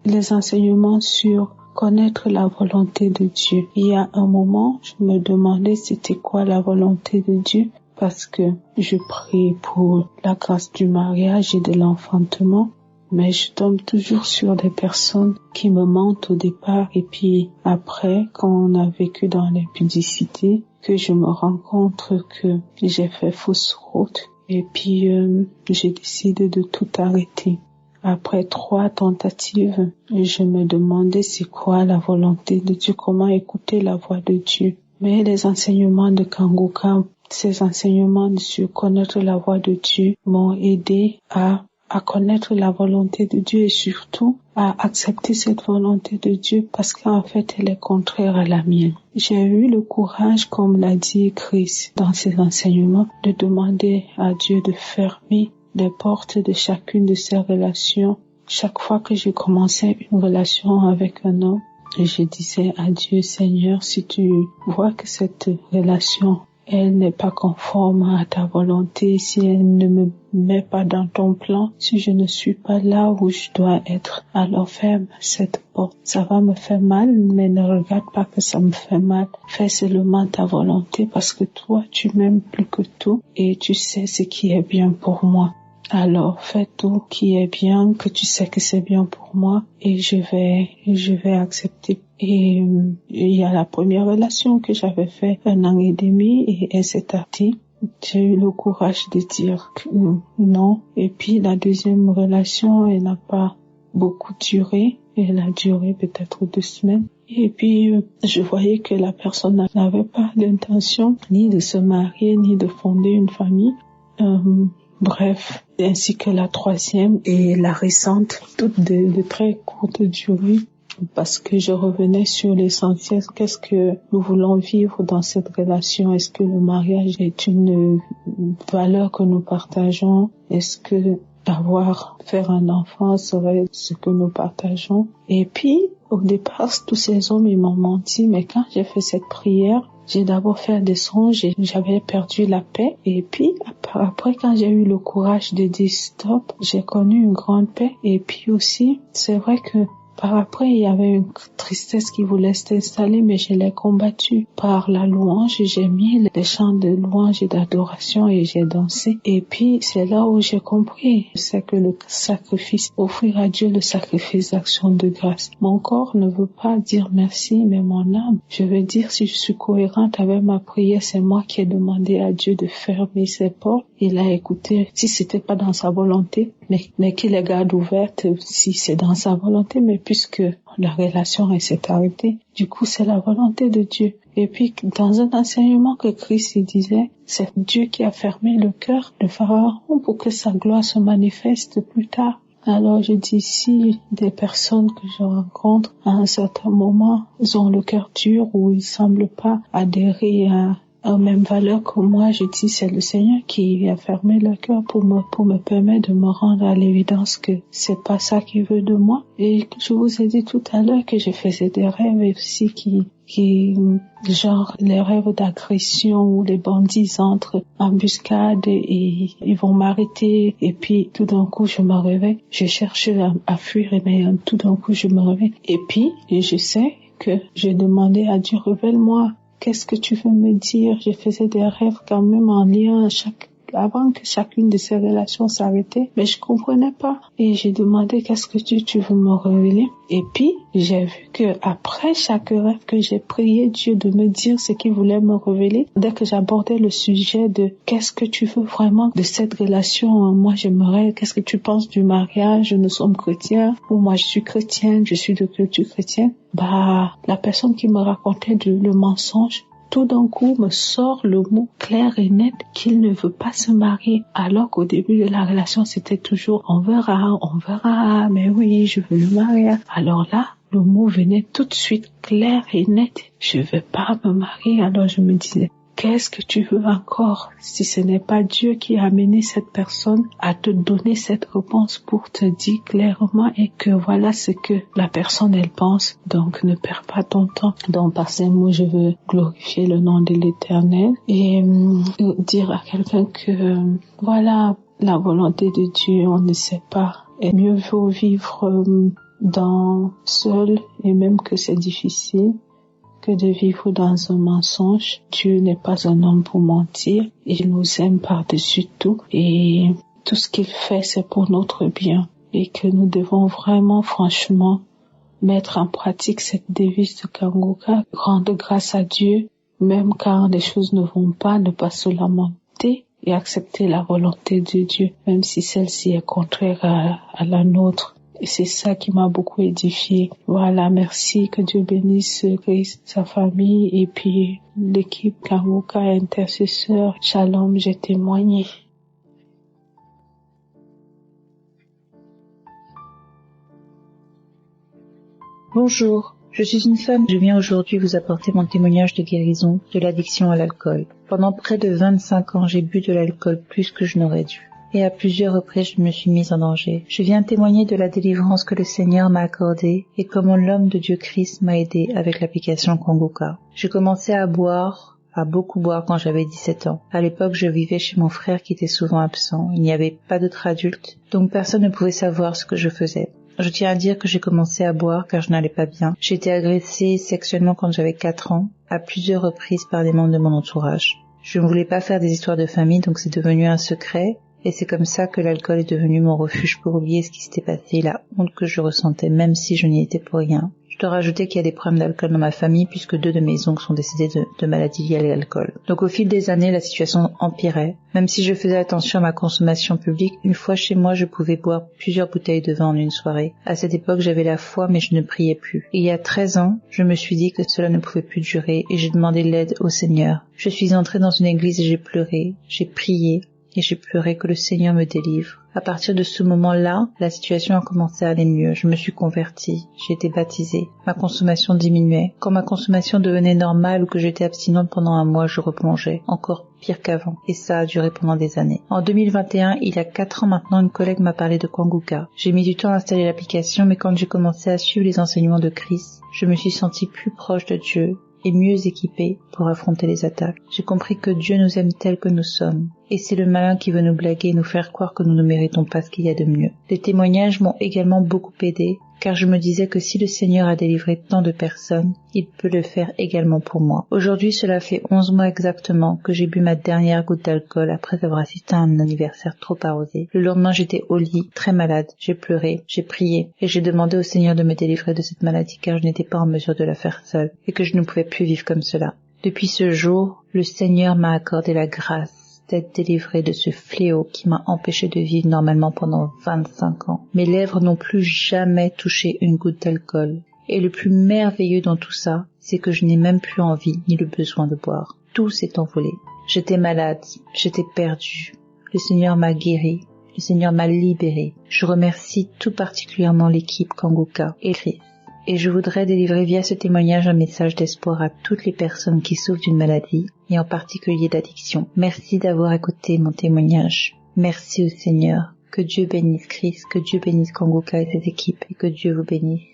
les enseignements sur connaître la volonté de Dieu. Il y a un moment, je me demandais c'était quoi la volonté de Dieu parce que je prie pour la grâce du mariage et de l'enfantement, mais je tombe toujours sur des personnes qui me mentent au départ et puis après, quand on a vécu dans l'impudicité, que je me rends compte que j'ai fait fausse route et puis j'ai décidé de tout arrêter. Après 3 tentatives, je me demandais c'est quoi la volonté de Dieu, comment écouter la voix de Dieu. Mais les enseignements de Kanguka, ces enseignements sur connaître la voix de Dieu m'ont aidé à connaître la volonté de Dieu et surtout à accepter cette volonté de Dieu parce qu'en fait elle est contraire à la mienne. J'ai eu le courage, comme l'a dit Chris dans ses enseignements, de demander à Dieu de fermer les portes de chacune de ces relations. Chaque fois que je commençais une relation avec un homme, je disais à Dieu, Seigneur, si tu vois que cette relation, elle n'est pas conforme à ta volonté, si elle ne me met pas dans ton plan, si je ne suis pas là où je dois être, alors ferme cette porte. Ça va me faire mal, mais ne regarde pas que ça me fait mal. Fais seulement ta volonté parce que toi, tu m'aimes plus que tout et tu sais ce qui est bien pour moi. Alors, fais tout qui est bien, que tu sais que c'est bien pour moi et je vais accepter. Et il y a la première relation que j'avais fait 1 an et demi et elle s'est arrêtée. J'ai eu le courage de dire que non. Et puis la deuxième relation, elle n'a pas beaucoup duré. Elle a duré peut-être 2 semaines. Et puis, je voyais que la personne n'avait pas d'intention ni de se marier, ni de fonder une famille. Bref, ainsi que la troisième et la récente, toutes de très courte durée, parce que je revenais sur l'essentiel. Qu'est-ce que nous voulons vivre dans cette relation? Est-ce que le mariage est une valeur que nous partageons? Est-ce que faire un enfant serait ce que nous partageons? Et puis, Au départ, tous ces hommes, ils m'ont menti, mais quand j'ai fait cette prière, j'ai d'abord fait des songes et j'avais perdu la paix. Et puis, après, quand j'ai eu le courage de dire stop, j'ai connu une grande paix. Et puis aussi, c'est vrai que par après, il y avait une tristesse qui voulait s'installer, mais je l'ai combattue par la louange. J'ai mis des chants de louange et d'adoration et j'ai dansé. Et puis, c'est là où j'ai compris, c'est que le sacrifice, offrir à Dieu le sacrifice d'action de grâce. Mon corps ne veut pas dire merci, mais mon âme, je veux dire, si je suis cohérente avec ma prière, c'est moi qui ai demandé à Dieu de fermer ses portes. Il a écouté, si c'était pas dans sa volonté, mais qu'il les garde ouvertes, si c'est dans sa volonté, mais puisque la relation s'est arrêtée, du coup c'est la volonté de Dieu. Et puis dans un enseignement que Christ disait, c'est Dieu qui a fermé le cœur de Pharaon pour que sa gloire se manifeste plus tard. Alors je dis, si des personnes que je rencontre à un certain moment, ils ont le cœur dur ou ils semblent pas adhérer à même valeur que moi, je dis c'est le Seigneur qui a fermé le cœur pour me permettre de me rendre à l'évidence que c'est pas ça qu'il veut de moi. Et je vous ai dit tout à l'heure que je faisais des rêves aussi qui genre les rêves d'agression où les bandits entrent en embuscade et ils vont m'arrêter et puis tout d'un coup je me réveille, je cherche à fuir mais tout d'un coup je me réveille et puis je sais que j'ai demandé à Dieu, révèle-moi. Qu'est-ce que tu veux me dire? Je faisais des rêves quand même en lien avant que chacune de ces relations s'arrêtait, mais je comprenais pas. Et j'ai demandé qu'est-ce que tu veux me révéler? Et puis, j'ai vu que après chaque rêve que j'ai prié Dieu de me dire ce qu'il voulait me révéler, dès que j'abordais le sujet de qu'est-ce que tu veux vraiment de cette relation, moi j'aimerais, qu'est-ce que tu penses du mariage, nous sommes chrétiens, ou moi je suis chrétienne, je suis de culture chrétienne, la personne qui me racontait le mensonge, tout d'un coup me sort le mot clair et net qu'il ne veut pas se marier. Alors qu'au début de la relation, c'était toujours on verra, mais oui, je veux le marier. Alors là, le mot venait tout de suite clair et net. Je veux pas me marier. Alors je me disais, qu'est-ce que tu veux encore si ce n'est pas Dieu qui a amené cette personne à te donner cette réponse pour te dire clairement et que voilà ce que la personne elle pense. Donc ne perds pas ton temps. Donc par ces mots je veux glorifier le nom de l'Éternel et dire à quelqu'un que voilà la volonté de Dieu on ne sait pas. Et mieux vaut vivre seul et même que c'est difficile que de vivre dans un mensonge. Dieu n'est pas un homme pour mentir. Il nous aime par-dessus tout et tout ce qu'il fait, c'est pour notre bien et que nous devons vraiment, franchement, mettre en pratique cette devise de Kanguka, rendre grâce à Dieu, même quand les choses ne vont pas, ne pas se lamenter et accepter la volonté de Dieu, même si celle-ci est contraire à la nôtre. Et c'est ça qui m'a beaucoup édifié. Voilà, merci, que Dieu bénisse Christ, sa famille et puis l'équipe Kanguka intercesseur. Shalom, j'ai témoigné. Bonjour, je suis une femme. Je viens aujourd'hui vous apporter mon témoignage de guérison de l'addiction à l'alcool. Pendant près de 25 ans, j'ai bu de l'alcool plus que je n'aurais dû. Et à plusieurs reprises, je me suis mise en danger. Je viens témoigner de la délivrance que le Seigneur m'a accordée et comment l'homme de Dieu Christ m'a aidé avec l'application Kanguka. J'ai commencé à beaucoup boire quand j'avais 17 ans. À l'époque, je vivais chez mon frère qui était souvent absent. Il n'y avait pas d'autres adultes, donc personne ne pouvait savoir ce que je faisais. Je tiens à dire que j'ai commencé à boire car je n'allais pas bien. J'ai été agressée sexuellement quand j'avais 4 ans, à plusieurs reprises par des membres de mon entourage. Je ne voulais pas faire des histoires de famille, donc c'est devenu un secret. Et c'est comme ça que l'alcool est devenu mon refuge pour oublier ce qui s'était passé, la honte que je ressentais, même si je n'y étais pour rien. Je dois rajouter qu'il y a des problèmes d'alcool dans ma famille, puisque 2 de mes oncles sont décédés de maladies liées à l'alcool. Donc au fil des années, la situation empirait. Même si je faisais attention à ma consommation publique, une fois chez moi, je pouvais boire plusieurs bouteilles de vin en une soirée. À cette époque, j'avais la foi, mais je ne priais plus. Et il y a 13 ans, je me suis dit que cela ne pouvait plus durer, et j'ai demandé l'aide au Seigneur. Je suis entrée dans une église et j'ai pleuré, j'ai prié, et j'ai pleuré que le Seigneur me délivre. À partir de ce moment-là, la situation a commencé à aller mieux. Je me suis convertie, j'ai été baptisée. Ma consommation diminuait. Quand ma consommation devenait normale ou que j'étais abstinente pendant un mois, je replongeais. Encore pire qu'avant. Et ça a duré pendant des années. En 2021, il y a 4 ans maintenant, une collègue m'a parlé de Kanguka. J'ai mis du temps à installer l'application, mais quand j'ai commencé à suivre les enseignements de Christ, je me suis sentie plus proche de Dieu et mieux équipée pour affronter les attaques. J'ai compris que Dieu nous aime tels que nous sommes. Et c'est le malin qui veut nous blaguer et nous faire croire que nous ne méritons pas ce qu'il y a de mieux. Les témoignages m'ont également beaucoup aidé, car je me disais que si le Seigneur a délivré tant de personnes, il peut le faire également pour moi. Aujourd'hui, cela fait 11 mois exactement que j'ai bu ma dernière goutte d'alcool après avoir assisté à un anniversaire trop arrosé. Le lendemain, j'étais au lit, très malade. J'ai pleuré, j'ai prié, et j'ai demandé au Seigneur de me délivrer de cette maladie, car je n'étais pas en mesure de la faire seule, et que je ne pouvais plus vivre comme cela. Depuis ce jour, le Seigneur m'a accordé la grâce d'être délivrée de ce fléau qui m'a empêché de vivre normalement pendant 25 ans. Mes lèvres n'ont plus jamais touché une goutte d'alcool. Et le plus merveilleux dans tout ça, c'est que je n'ai même plus envie ni le besoin de boire. Tout s'est envolé. J'étais malade, j'étais perdue. Le Seigneur m'a guéri, le Seigneur m'a libérée. Je remercie tout particulièrement l'équipe Kanguka et Christ. Et je voudrais délivrer via ce témoignage un message d'espoir à toutes les personnes qui souffrent d'une maladie, et en particulier d'addiction. Merci d'avoir écouté mon témoignage. Merci au Seigneur. Que Dieu bénisse Christ, que Dieu bénisse Kanguka et ses équipes, et que Dieu vous bénisse.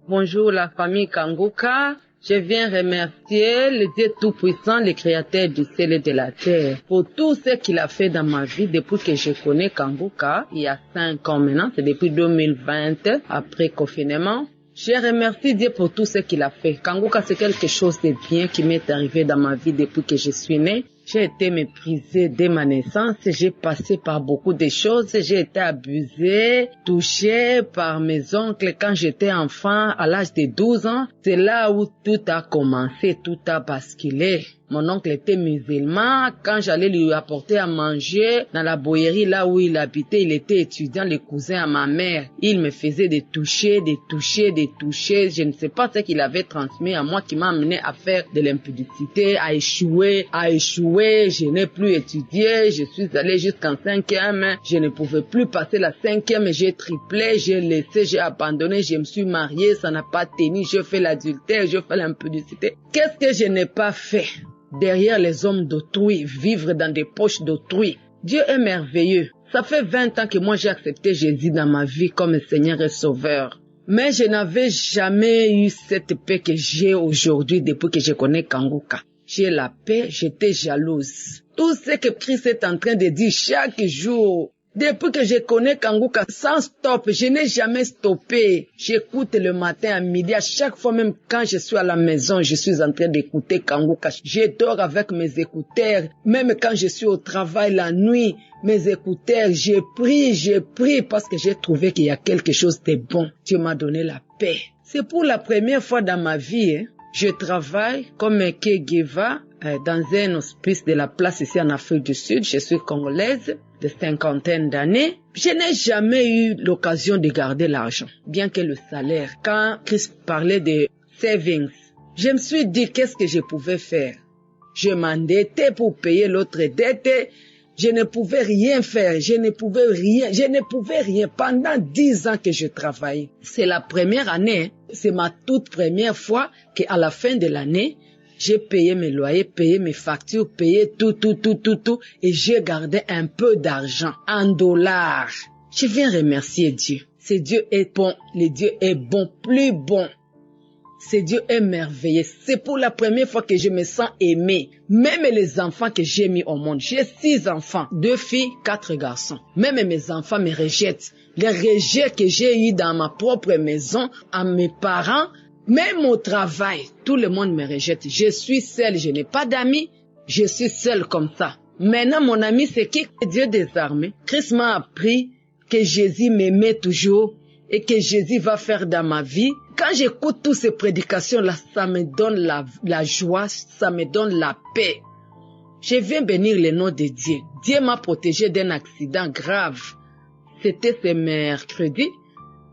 Bonjour la famille Kanguka. Je viens remercier le Dieu Tout-Puissant, le Créateur du ciel et de la terre, pour tout ce qu'il a fait dans ma vie depuis que je connais Kanguka, il y a 5 ans maintenant, c'est depuis 2020, après confinement. Je remercie Dieu pour tout ce qu'il a fait. Kanguka, c'est quelque chose de bien qui m'est arrivé dans ma vie depuis que je suis née. J'ai été méprisée dès ma naissance, j'ai passé par beaucoup de choses, j'ai été abusée, touchée par mes oncles quand j'étais enfant à l'âge de 12 ans. C'est là où tout a commencé, tout a basculé. Mon oncle était musulman. Quand j'allais lui apporter à manger dans la boyerie là où il habitait, il était étudiant, le cousin à ma mère. Il me faisait des toucher. Je ne sais pas ce qu'il avait transmis à moi qui m'a amené à faire de l'impudicité, à échouer. Je n'ai plus étudié. Je suis allée jusqu'en 5e. Je ne pouvais plus passer la 5e. J'ai triplé, j'ai laissé, j'ai abandonné. Je me suis mariée, ça n'a pas tenu. Je fais l'adultère, je fais l'impudicité. Qu'est-ce que je n'ai pas fait? Derrière les hommes d'autrui, vivre dans des poches d'autrui. Dieu est merveilleux. Ça fait 20 ans que moi j'ai accepté Jésus dans ma vie comme Seigneur et Sauveur. Mais je n'avais jamais eu cette paix que j'ai aujourd'hui depuis que je connais Kanguka. J'ai la paix, j'étais jalouse. Tout ce que Christ est en train de dire chaque jour. Depuis que je connais Kanguka sans stop, je n'ai jamais stoppé. J'écoute le matin à midi, à chaque fois même quand je suis à la maison, je suis en train d'écouter Kanguka. Je dors avec mes écouteurs, même quand je suis au travail la nuit, mes écouteurs, je prie parce que j'ai trouvé qu'il y a quelque chose de bon. Dieu m'a donné la paix. C'est pour la première fois dans ma vie, je travaille comme caregiver dans un hospice de la place ici en Afrique du Sud. Je suis congolaise de 50 d'années. Je n'ai jamais eu l'occasion de garder l'argent, bien que le salaire. Quand Christ parlait de savings, je me suis dit qu'est-ce que je pouvais faire. Je m'endettais pour payer l'autre dette. Je ne pouvais rien faire, je ne pouvais rien. Pendant 10 ans que je travaillais. C'est la première année, c'est ma toute première fois qu'à la fin de l'année, j'ai payé mes loyers, payé mes factures, payé tout, et j'ai gardé un peu d'argent en dollars. Je viens remercier Dieu. Ce Dieu est bon, le Dieu est bon, plus bon. Ce Dieu est merveilleux. C'est pour la première fois que je me sens aimée. Même les enfants que j'ai mis au monde. J'ai 6 enfants, 2 filles, 4 garçons. Même mes enfants me rejettent. Les rejets que j'ai eu dans ma propre maison, à mes parents, même au travail, tout le monde me rejette. Je suis seule, je n'ai pas d'amis. Je suis seule comme ça. Maintenant, mon ami, c'est qui? Dieu des armées. Christ m'a appris que Jésus m'aimait toujours et que Jésus va faire dans ma vie. Quand j'écoute toutes ces prédications-là, ça me donne la joie, ça me donne la paix. Je viens bénir le nom de Dieu. Dieu m'a protégé d'un accident grave. C'était ce mercredi,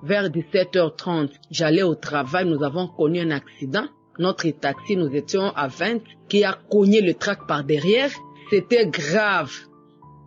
vers 17h30. J'allais au travail, nous avons connu un accident. notre taxi, nous étions à 20, qui a cogné le track par derrière. C'était grave.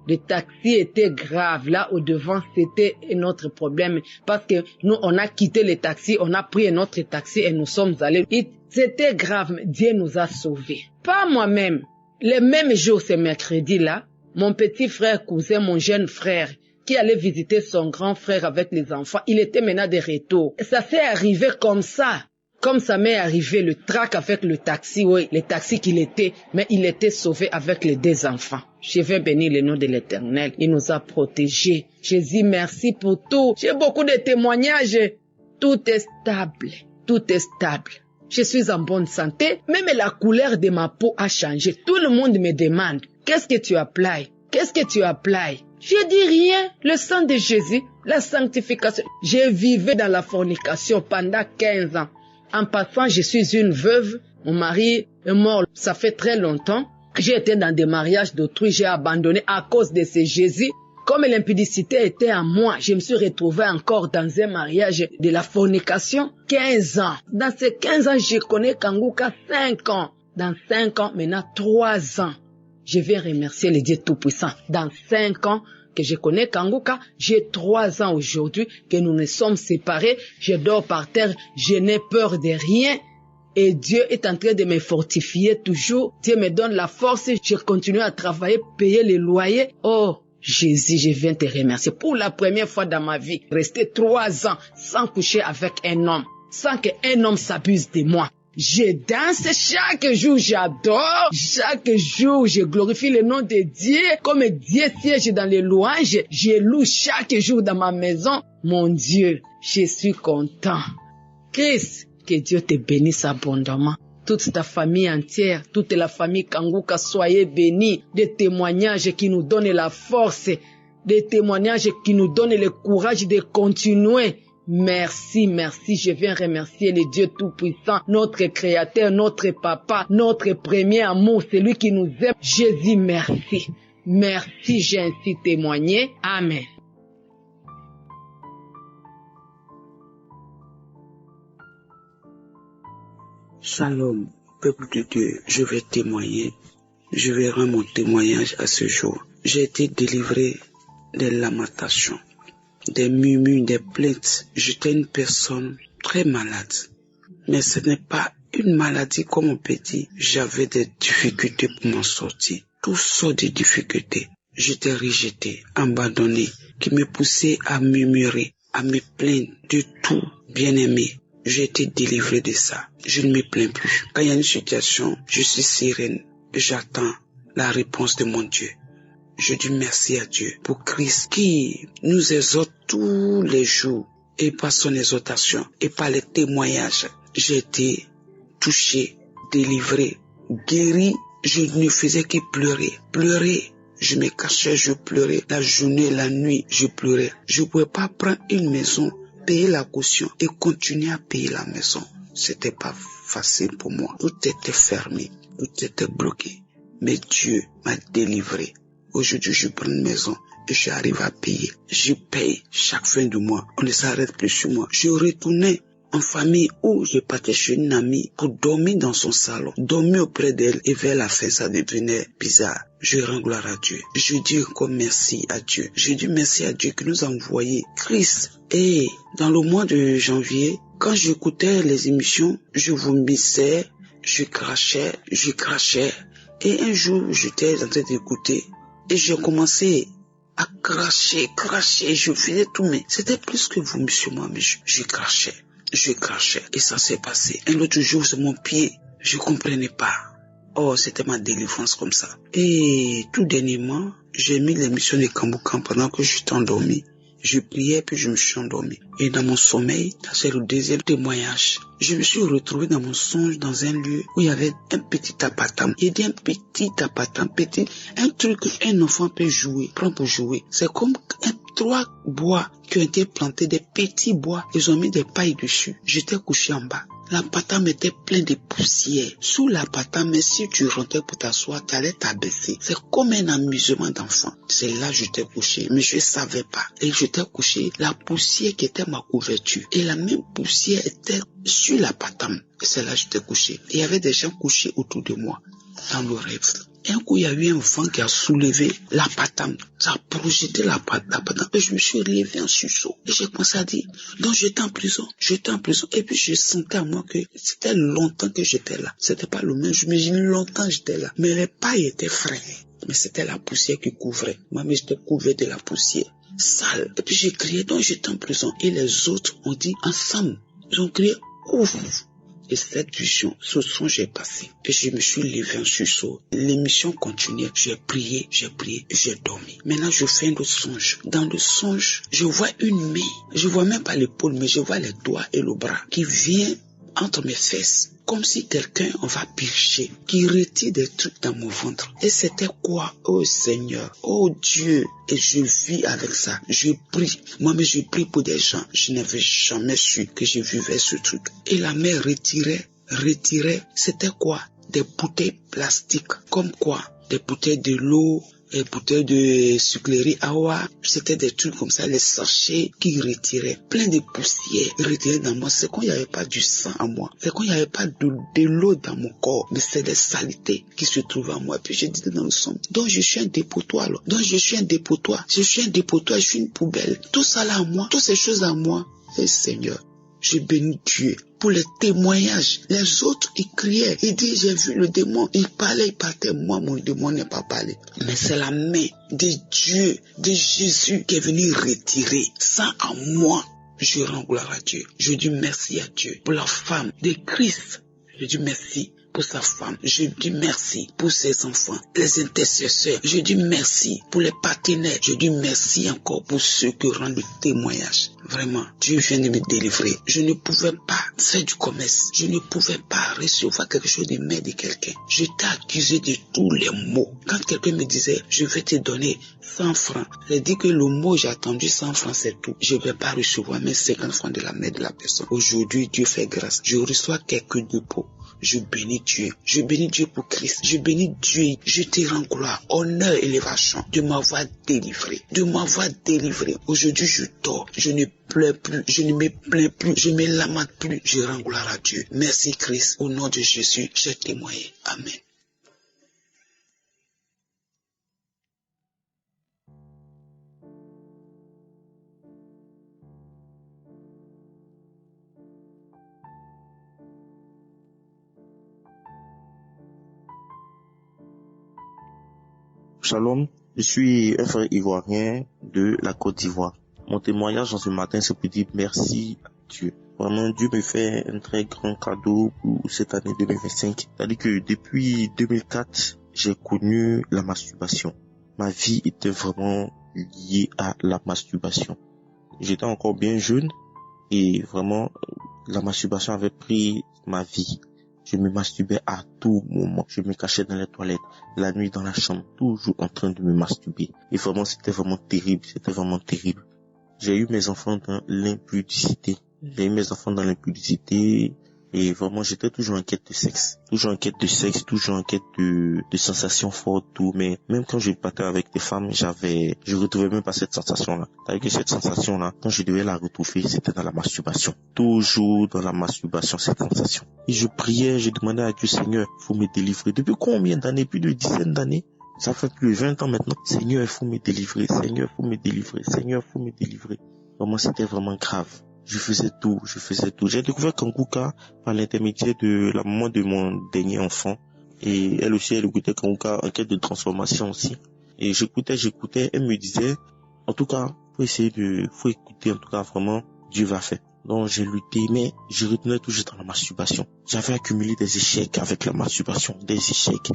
Le taxi était grave. Là, au devant, c'était notre problème. Parce que nous, on a quitté le taxi, on a pris un autre taxi et nous sommes allés. C'était grave, mais Dieu nous a sauvés. Pas moi-même. Le même jour, ce mercredi-là, mon petit frère, cousin, mon jeune frère, qui allait visiter son grand frère avec les enfants, il était maintenant de retour. Ça s'est arrivé comme ça. Comme ça m'est arrivé, le trac avec le taxi, oui, le taxi qu'il était, mais il était sauvé avec les 2 enfants. Je vais bénir le nom de l'Éternel. Il nous a protégés. Jésus, merci pour tout. J'ai beaucoup de témoignages. Tout est stable. Tout est stable. Je suis en bonne santé. Même la couleur de ma peau a changé. Tout le monde me demande, qu'est-ce que tu applies? Qu'est-ce que tu applies? Je dis rien. Le sang de Jésus, la sanctification. Je vivais dans la fornication pendant 15 ans. En passant, je suis une veuve. Mon mari est mort, ça fait très longtemps. J'ai été dans des mariages d'autrui, j'ai abandonné à cause de ce Jésus. Comme l'impudicité était en moi, je me suis retrouvée encore dans un mariage de la fornication. 15 ans. Dans ces 15 ans, je connais Kanguka 5 ans. Dans 5 ans, maintenant 3 ans. Je vais remercier le Dieu Tout-Puissant. Dans 5 ans que je connais Kanguka, j'ai 3 ans aujourd'hui que nous nous sommes séparés. Je dors par terre, je n'ai peur de rien. Et Dieu est en train de me fortifier toujours. Dieu me donne la force. Je continue à travailler, payer les loyers. Oh, Jésus, je viens te remercier. Pour la première fois dans ma vie, rester 3 ans sans coucher avec un homme, sans qu'un homme s'abuse de moi. Je danse chaque jour, j'adore. Chaque jour, je glorifie le nom de Dieu. Comme Dieu siège dans les louanges, je loue chaque jour dans ma maison. Mon Dieu, je suis content. Christ, que Dieu te bénisse abondamment. Toute ta famille entière, toute la famille Kanguka, soyez bénis. Des témoignages qui nous donnent la force, des témoignages qui nous donnent le courage de continuer. Merci, merci, je viens remercier le Dieu Tout-Puissant, notre Créateur, notre Papa, notre premier amour, celui qui nous aime. Jésus, merci. Merci, j'ai ainsi témoigné. Amen. Shalom, peuple de Dieu, je vais témoigner. Je vais rendre mon témoignage à ce jour. J'ai été délivré des lamentations, des murmures, des plaintes. J'étais une personne très malade. Mais ce n'est pas une maladie comme on peut dire. J'avais des difficultés pour m'en sortir. Toutes sortes de difficultés. J'étais rejeté, abandonné, qui me poussait à murmurer, à me plaindre de tout. Bien-aimé, j'ai été délivré de ça. Je ne me plains plus. Quand il y a une situation, je suis sereine. J'attends la réponse de mon Dieu. Je dis merci à Dieu pour Christ qui nous exhorte tous les jours. Et par son exhortation et par les témoignages, j'ai été touché, délivré, guéri. Je ne faisais que pleurer. Pleurer. Je me cachais, je pleurais. La journée, la nuit, je pleurais. Je ne pouvais pas prendre une maison, payer la caution et continuer à payer la maison. C'était pas facile pour moi. Tout était fermé, tout était bloqué. Mais Dieu m'a délivré. Aujourd'hui, je prends une maison et j'arrive à payer. Je paye chaque fin du mois. On ne s'arrête plus sur moi. Je retournais en famille où je partais chez une amie pour dormir dans son salon. Dormir auprès d'elle et vers la fin, ça devenait bizarre. Je rends gloire à Dieu. Je dis encore merci à Dieu. Je dis merci à Dieu qui nous a envoyé Christ. Et dans le mois de janvier, quand j'écoutais les émissions, je vomissais, je crachais. Et un jour, j'étais en train d'écouter et j'ai commencé à cracher. Je faisais tout, mais c'était plus que vomissement, mais je crachais. Et ça s'est passé. Un autre jour, c'est mon pied. Je comprenais pas. Oh, c'était ma délivrance comme ça. Et tout dernièrement, j'ai mis l'émission de Kamboukan pendant que j'étais endormi. Je priais puis je me suis endormi. Et dans mon sommeil, c'est le deuxième témoignage. Je me suis retrouvé dans mon songe dans un lieu où il y avait un petit apatam. Il y a un petit apatam, un truc qu'un enfant peut jouer, prendre pour jouer. C'est comme 3 bois qui ont été plantés, des petits bois. Ils ont mis des pailles dessus. J'étais couché en bas. L'appartement était plein de poussière. Sous l'appartement, si tu rentrais pour t'asseoir, tu allais t'abaisser. C'est comme un amusement d'enfant. C'est là que j'étais couché, mais je ne savais pas. Et j'étais couché, la poussière qui était ma couverture. Et la même poussière était sur l'appartement. Et c'est là que j'étais couché. Et il y avait des gens couchés autour de moi, dans le rêve. Et un coup, il y a eu un vent qui a soulevé l'appartement. Ça a projeté l'appartement. Et je me suis levé en sursaut. Et j'ai commencé à dire, donc j'étais en prison. Et puis je sentais à moi que c'était longtemps que j'étais là. C'était pas le même. Je me dis longtemps j'étais là. Mais les pailles étaient frais. Mais c'était la poussière qui couvrait. Moi, mais j'étais couvert de la poussière sale. Et puis j'ai crié, donc j'étais en prison. Et les autres ont dit ensemble. Ils ont crié, ouf. Et cette vision, ce songe est passé. Et je me suis levé en sursaut. L'émission continuait. J'ai prié, j'ai dormi. Maintenant, je fais un autre songe. Dans le songe, je vois une main. Je vois même pas l'épaule, mais je vois les doigts et le bras qui vient entre mes fesses. Comme si quelqu'un, on va piocher, qui retire des trucs dans mon ventre. Et c'était quoi? Oh Seigneur, oh Dieu. Et je vis avec ça. Je prie. Moi-même, je prie pour des gens. Je n'avais jamais su que je vivais ce truc. Et la mère retirait. C'était quoi? Des bouteilles plastiques. Comme quoi? Des bouteilles de l'eau, des bouteilles de sucrerie awa. C'était des trucs comme ça, les sachets qui retiraient. Plein de poussière retiraient dans moi. C'est quand il n'y avait pas du sang en moi. C'est quand il n'y avait pas de l'eau dans mon corps. Mais c'est des saletés qui se trouvaient en moi. Puis je disais dans le son. Donc je suis un dépotoir. Donc je suis un dépotoir. Je suis une poubelle. Tout ça là en moi. Toutes ces choses en moi. Et Seigneur, je bénis Dieu pour les témoignages. Les autres, ils criaient. Ils disaient, j'ai vu le démon. Ils parlaient, ils partaient. Moi, mon démon n'est pas parlé. Mais c'est la main de Dieu, de Jésus qui est venu retirer ça en moi. Je rends gloire à Dieu. Je dis merci à Dieu pour la femme de Christ. Je dis merci pour sa femme. Je dis merci pour ses enfants, les intercesseurs. Je dis merci pour les partenaires. Je dis merci encore pour ceux qui rendent le témoignage. Vraiment, Dieu vient de me délivrer. Je ne pouvais pas faire du commerce. Je ne pouvais pas recevoir quelque chose de main de quelqu'un. J'étais accusé de tous les mots. Quand quelqu'un me disait, je vais te donner 100 francs, j'ai dit que le mot j'ai attendu 100 francs, c'est tout. Je ne vais pas recevoir mes 50 francs de la main de la personne. Aujourd'hui, Dieu fait grâce. Je reçois quelques dépôts. Je bénis Dieu. Je bénis Dieu pour Christ. Je bénis Dieu. Je te rends gloire, honneur, élévation de m'avoir délivré. Aujourd'hui, je dors. Je ne pleure plus. Je ne me plains plus. Je ne me lamente plus. Je rends gloire à Dieu. Merci Christ. Au nom de Jésus, j'ai témoigné. Amen. Shalom, je suis un frère ivoirien de la Côte d'Ivoire. Mon témoignage en ce matin, c'est pour dire merci à Dieu. Vraiment, Dieu me fait un très grand cadeau pour cette année 2025. C'est-à-dire que depuis 2004, j'ai connu la masturbation. Ma vie était vraiment liée à la masturbation. J'étais encore bien jeune et vraiment, la masturbation avait pris ma vie. Je me masturbais à tout moment. Je me cachais dans les toilettes, la nuit dans la chambre, toujours en train de me masturber. Et vraiment, c'était vraiment terrible. J'ai eu mes enfants dans l'impudicité. Et vraiment, j'étais toujours en quête de sexe. Toujours en quête de sensations fortes, tout. Mais même quand je partais avec des femmes, je retrouvais même pas cette sensation-là. C'est-à-dire que cette sensation-là, quand je devais la retrouver, c'était dans la masturbation. Toujours dans la masturbation, cette sensation. Et je priais, je demandais à Dieu, Seigneur, faut me délivrer. Depuis combien d'années? Plus de dizaines d'années? Ça fait plus de 20 ans maintenant. Seigneur, il faut me délivrer. Vraiment, c'était vraiment grave. Je faisais tout. J'ai découvert Kanguka par l'intermédiaire de la maman de mon dernier enfant. Et elle aussi, elle écoutait Kanguka en quête de transformation aussi. Et j'écoutais, elle me disait, en tout cas, faut écouter, en tout cas, vraiment, Dieu va faire. Donc, j'ai lutté, mais je retenais toujours dans la masturbation. J'avais accumulé des échecs avec la masturbation. Des échecs.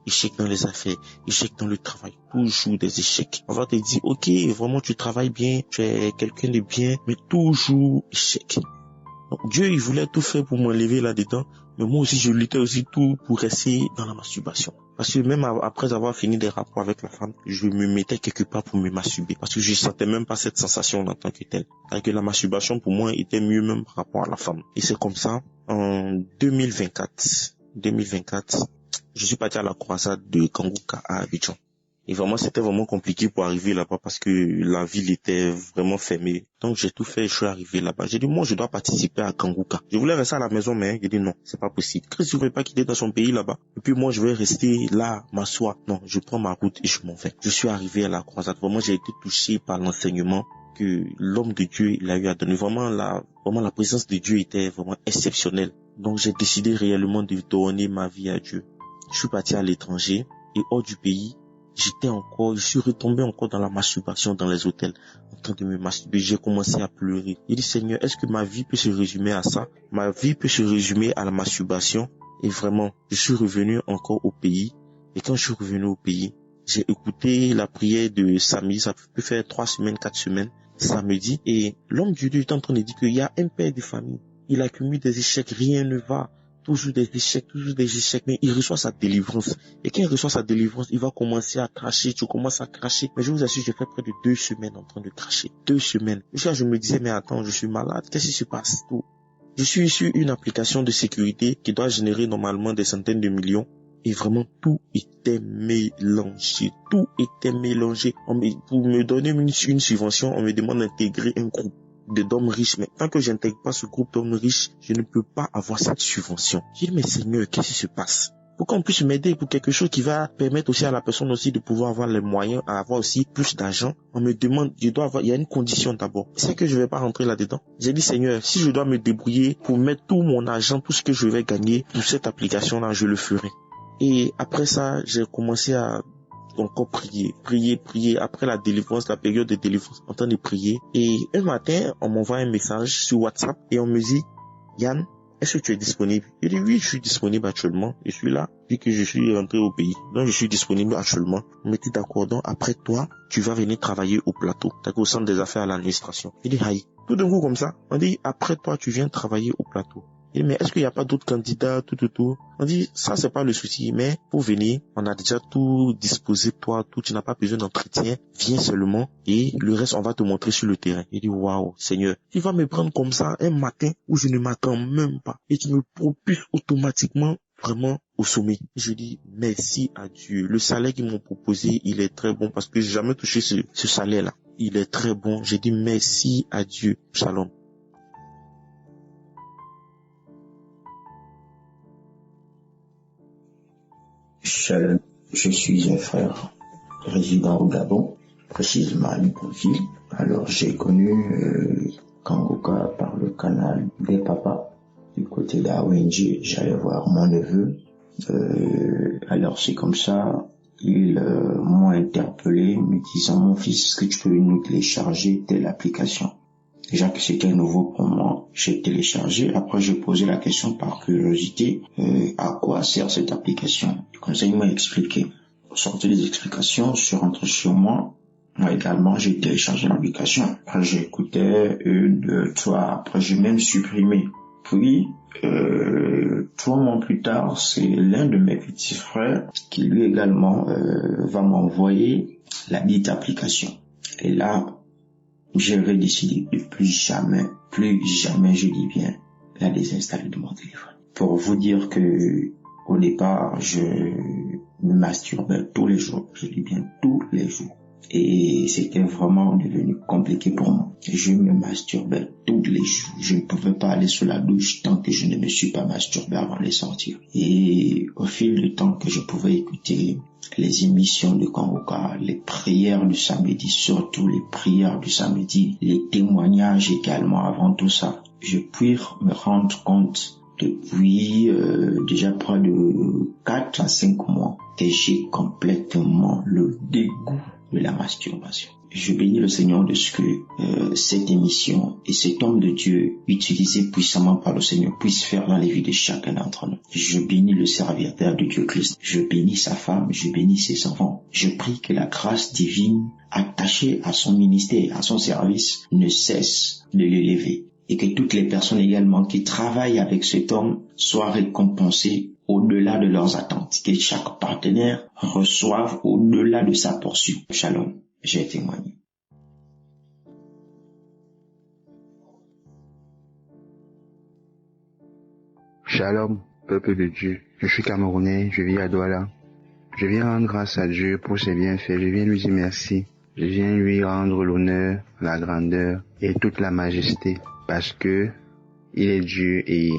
Échecs dans les affaires, échecs dans le travail. Toujours des échecs. On va te dire, ok, vraiment, tu travailles bien, tu es quelqu'un de bien, mais toujours échec. Donc, Dieu, il voulait tout faire pour m'enlever là-dedans. Mais moi aussi, je luttais aussi tout pour rester dans la masturbation. Parce que même après avoir fini des rapports avec la femme, je me mettais quelque part pour me masturber. Parce que je sentais même pas cette sensation en tant que telle. C'est-à-dire que la masturbation pour moi était mieux même par rapport à la femme. Et c'est comme ça, en 2024, je suis parti à la croisade de Kanguka à Abidjan. Et vraiment, c'était vraiment compliqué pour arriver là-bas parce que la ville était vraiment fermée. Donc, j'ai tout fait et je suis arrivé là-bas. J'ai dit, moi, je dois participer à Kanguka. Je voulais rester à la maison, mais j'ai dit non, c'est pas possible. Christ ne veut pas quitter dans son pays là-bas. Et puis moi, je vais rester là, m'asseoir. Non, je prends ma route et je m'en vais. Je suis arrivé à la croisade. Vraiment, j'ai été touché par l'enseignement que l'homme de Dieu, il a eu à donner. Vraiment, la présence de Dieu était vraiment exceptionnelle. Donc, j'ai décidé réellement de donner ma vie à Dieu. Je suis parti à l'étranger et hors du pays. Je suis retombé encore dans la masturbation dans les hôtels, en train de me masturber. J'ai commencé à pleurer. J'ai dit, Seigneur, est-ce que ma vie peut se résumer à ça? Ma vie peut se résumer à la masturbation? Et vraiment, je suis revenu encore au pays. Et quand je suis revenu au pays, j'ai écouté la prière de samedi. Ça peut faire 3 semaines, 4 semaines, samedi. Et l'homme de Dieu est en train de dire qu'il y a un père de famille. Il accumule des échecs, rien ne va. Toujours des échecs, mais il reçoit sa délivrance. Et quand il reçoit sa délivrance, il va commencer à cracher, tu commences à cracher. Mais je vous assure, j'ai fait près de 2 semaines en train de cracher. 2 semaines. Jusqu'à je me disais, mais attends, je suis malade, qu'est-ce qui se passe? Tout. Je suis sur une application de sécurité qui doit générer normalement des centaines de millions. Et vraiment, tout était mélangé. Tout était mélangé. Pour me donner une subvention, on me demande d'intégrer un groupe d'hommes riches, mais tant que j'intègre pas ce groupe d'hommes riches, je ne peux pas avoir cette subvention. J'ai dit, mais Seigneur, qu'est-ce qui se passe? Pour qu'on puisse m'aider pour quelque chose qui va permettre aussi à la personne aussi de pouvoir avoir les moyens, à avoir aussi plus d'argent, on me demande, il y a une condition d'abord. C'est que je vais pas rentrer là-dedans. J'ai dit, Seigneur, si je dois me débrouiller pour mettre tout mon argent, tout ce que je vais gagner pour cette application-là, je le ferai. Et après ça, j'ai commencé à encore prier. Après la délivrance, la période de délivrance, en train de prier. Et un matin, on m'envoie un message sur WhatsApp et on me dit, Yann, est-ce que tu es disponible? Je dis oui, je suis disponible actuellement. Je suis là, puis que je suis rentré au pays. Donc je suis disponible actuellement. On me dit d'accord, donc après toi, tu vas venir travailler au plateau. D'accord, au centre des affaires à l'administration. Je dis aïe. Tout d'un coup comme ça, on dit après toi, tu viens travailler au plateau. Et mais est-ce qu'il n'y a pas d'autres candidats, tout? On dit, ça c'est pas le souci, mais pour venir, on a déjà tout disposé pour toi, tu n'as pas besoin d'entretien, viens seulement, et le reste on va te montrer sur le terrain. Il dit, waouh, Seigneur, tu vas me prendre comme ça un matin où je ne m'attends même pas, et tu me propulses automatiquement vraiment au sommet. Je dis, merci à Dieu. Le salaire qu'ils m'ont proposé, il est très bon, parce que j'ai jamais touché ce salaire-là. Il est très bon. J'ai dit, merci à Dieu. Shalom. Je suis un frère résident au Gabon, précisément à Libreville. Alors j'ai connu Kanguka par le canal des papas. Du côté d'AONG, j'allais voir mon neveu. Alors c'est comme ça, ils m'ont interpellé, me disant, mon fils, est-ce que tu peux nous télécharger telle application? Déjà que c'était nouveau pour moi, j'ai téléchargé. Après, j'ai posé la question par curiosité, à quoi sert cette application? Comme ça, il m'a expliqué. Pour sortir les explications, je suis rentré chez moi. Moi également, j'ai téléchargé l'application. Après, j'écoutais 1, 2, 3. Après, j'ai même supprimé. Puis, 3 mois plus tard, c'est l'un de mes petits frères qui lui également va m'envoyer la dite application. Et là, j'avais décidé de plus jamais, je dis bien, la désinstaller de mon téléphone. Pour vous dire que, au départ, je me masturbais tous les jours. Je dis bien tous les jours. Et c'était vraiment devenu compliqué pour moi. Je me masturbais tous les jours. Je ne pouvais pas aller sous la douche tant que je ne me suis pas masturbé avant de sortir. Et au fil du temps que je pouvais écouter les émissions de Kanguka, les prières du samedi, surtout les prières du samedi, les témoignages également avant tout ça, je puis me rendre compte depuis déjà près de 4 à 5 mois que j'ai complètement le dégoût de la masturbation. Je bénis le Seigneur de ce que cette émission et cet homme de Dieu utilisé puissamment par le Seigneur puisse faire dans les vies de chacun d'entre nous. Je bénis le serviteur de Dieu Christ. Je bénis sa femme, je bénis ses enfants. Je prie que la grâce divine attachée à son ministère, à son service, ne cesse de l'élever. Et que toutes les personnes également qui travaillent avec cet homme soient récompensées au-delà de leurs attentes, que chaque partenaire reçoive au-delà de sa portion. Shalom, j'ai témoigné. Shalom, peuple de Dieu. Je suis Camerounais, je vis à Douala. Je viens rendre grâce à Dieu pour ses bienfaits. Je viens lui dire merci. Je viens lui rendre l'honneur, la grandeur et toute la majesté parce que il est Dieu et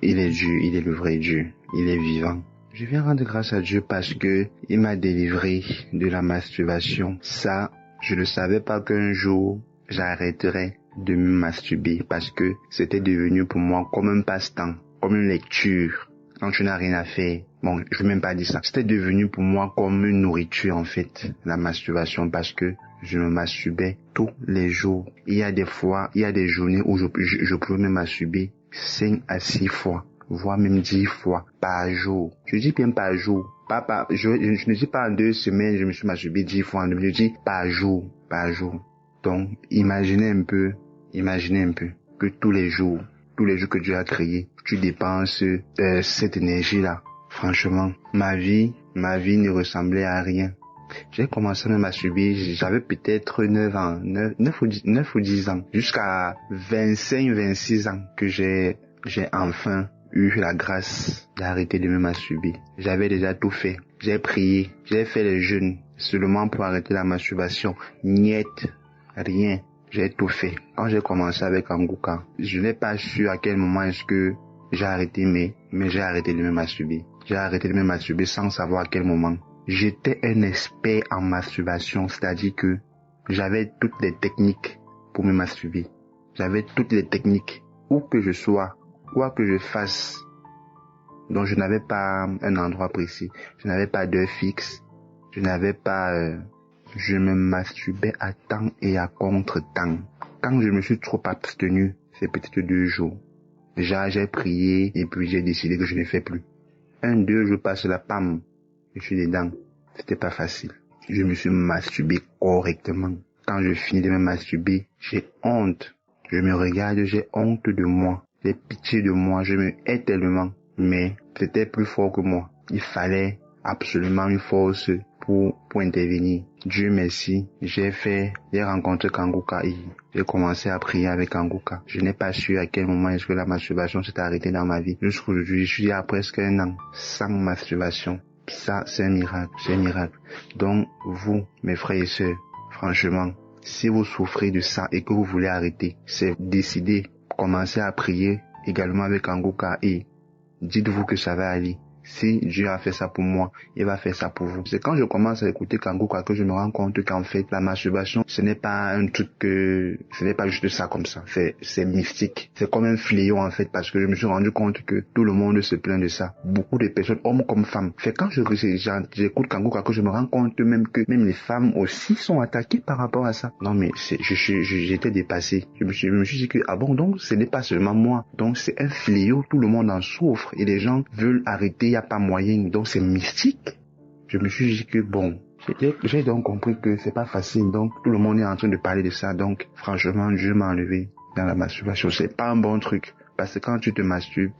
il est Dieu, il est le vrai Dieu, il est vivant. Je viens rendre grâce à Dieu parce que il m'a délivré de la masturbation. Ça, je ne savais pas qu'un jour j'arrêterais de me masturber parce que c'était devenu pour moi comme un passe-temps, comme une lecture. Quand tu n'as rien à faire, bon, je vais même pas dire ça. C'était devenu pour moi comme une nourriture en fait, la masturbation, parce que je me masturbais tous les jours. Il y a des fois, il y a des journées où je pouvais me masturber 5 à 6 fois, voire même 10 fois par jour. Je dis bien par jour. Je ne dis pas en 2 semaines, je me suis masturbé 10 fois, je dis par jour. Donc, imaginez un peu que tous les jours que Dieu a créés, tu dépenses cette énergie-là. Franchement, ma vie ne ressemblait à rien. J'ai commencé à me masturber, j'avais peut-être 9 ou 10 ans, jusqu'à 25-26 ans que j'ai enfin eu la grâce d'arrêter de me masturber. J'avais déjà tout fait. J'ai prié, j'ai fait les jeûnes seulement pour arrêter la masturbation. Niet, rien. J'ai tout fait. Quand j'ai commencé avec Kanguka, je n'ai pas su à quel moment est-ce que j'ai arrêté, mais j'ai arrêté de me masturber. J'ai arrêté de me masturber sans savoir à quel moment. J'étais un expert en masturbation, c'est-à-dire que j'avais toutes les techniques pour me masturber. J'avais toutes les techniques. Où que je sois, quoi que je fasse. Donc je n'avais pas un endroit précis. Je n'avais pas d'heure fixe. Je me masturbais à temps et à contre-temps. Quand je me suis trop abstenu, c'est peut-être 2 jours. Déjà, j'ai prié et puis j'ai décidé que je ne fais plus. 1-2 jours passe la pam. Je suis dedans. C'était pas facile. Je me suis masturbé correctement. Quand je finis de me masturber, j'ai honte. Je me regarde, j'ai honte de moi. J'ai pitié de moi. Je me hais tellement. Mais c'était plus fort que moi. Il fallait absolument une force pour intervenir. Dieu merci, j'ai rencontré Kanguka et j'ai commencé à prier avec Kanguka. Je n'ai pas su à quel moment est-ce que la masturbation s'est arrêtée dans ma vie. Jusqu'aujourd'hui, je suis à presque 1 an sans masturbation. Ça, c'est un miracle. Donc, vous, mes frères et sœurs, franchement, si vous souffrez de ça et que vous voulez arrêter, c'est décider, commencez à prier également avec Kanguka et dites-vous que ça va aller. Si Dieu a fait ça pour moi, il va faire ça pour vous. C'est quand je commence à écouter Kanguka que je me rends compte qu'en fait, la masturbation, ce n'est pas un truc ce n'est pas juste ça comme ça. C'est mystique. C'est comme un fléau en fait, parce que je me suis rendu compte que tout le monde se plaint de ça. Beaucoup de personnes, hommes comme femmes. C'est quand j'écoute Kanguka que je me rends compte même que même les femmes aussi sont attaquées par rapport à ça. Non mais j'étais dépassé. Je me suis dit que, ah bon, donc ce n'est pas seulement moi. Donc c'est un fléau, tout le monde en souffre et les gens veulent arrêter. Il n'y a pas moyen, donc c'est mystique. Je me suis dit que bon, j'ai donc compris que c'est pas facile, donc tout le monde est en train de parler de ça, donc franchement, Dieu m'a enlevé dans la masturbation. C'est pas un bon truc, parce que quand tu te masturbes,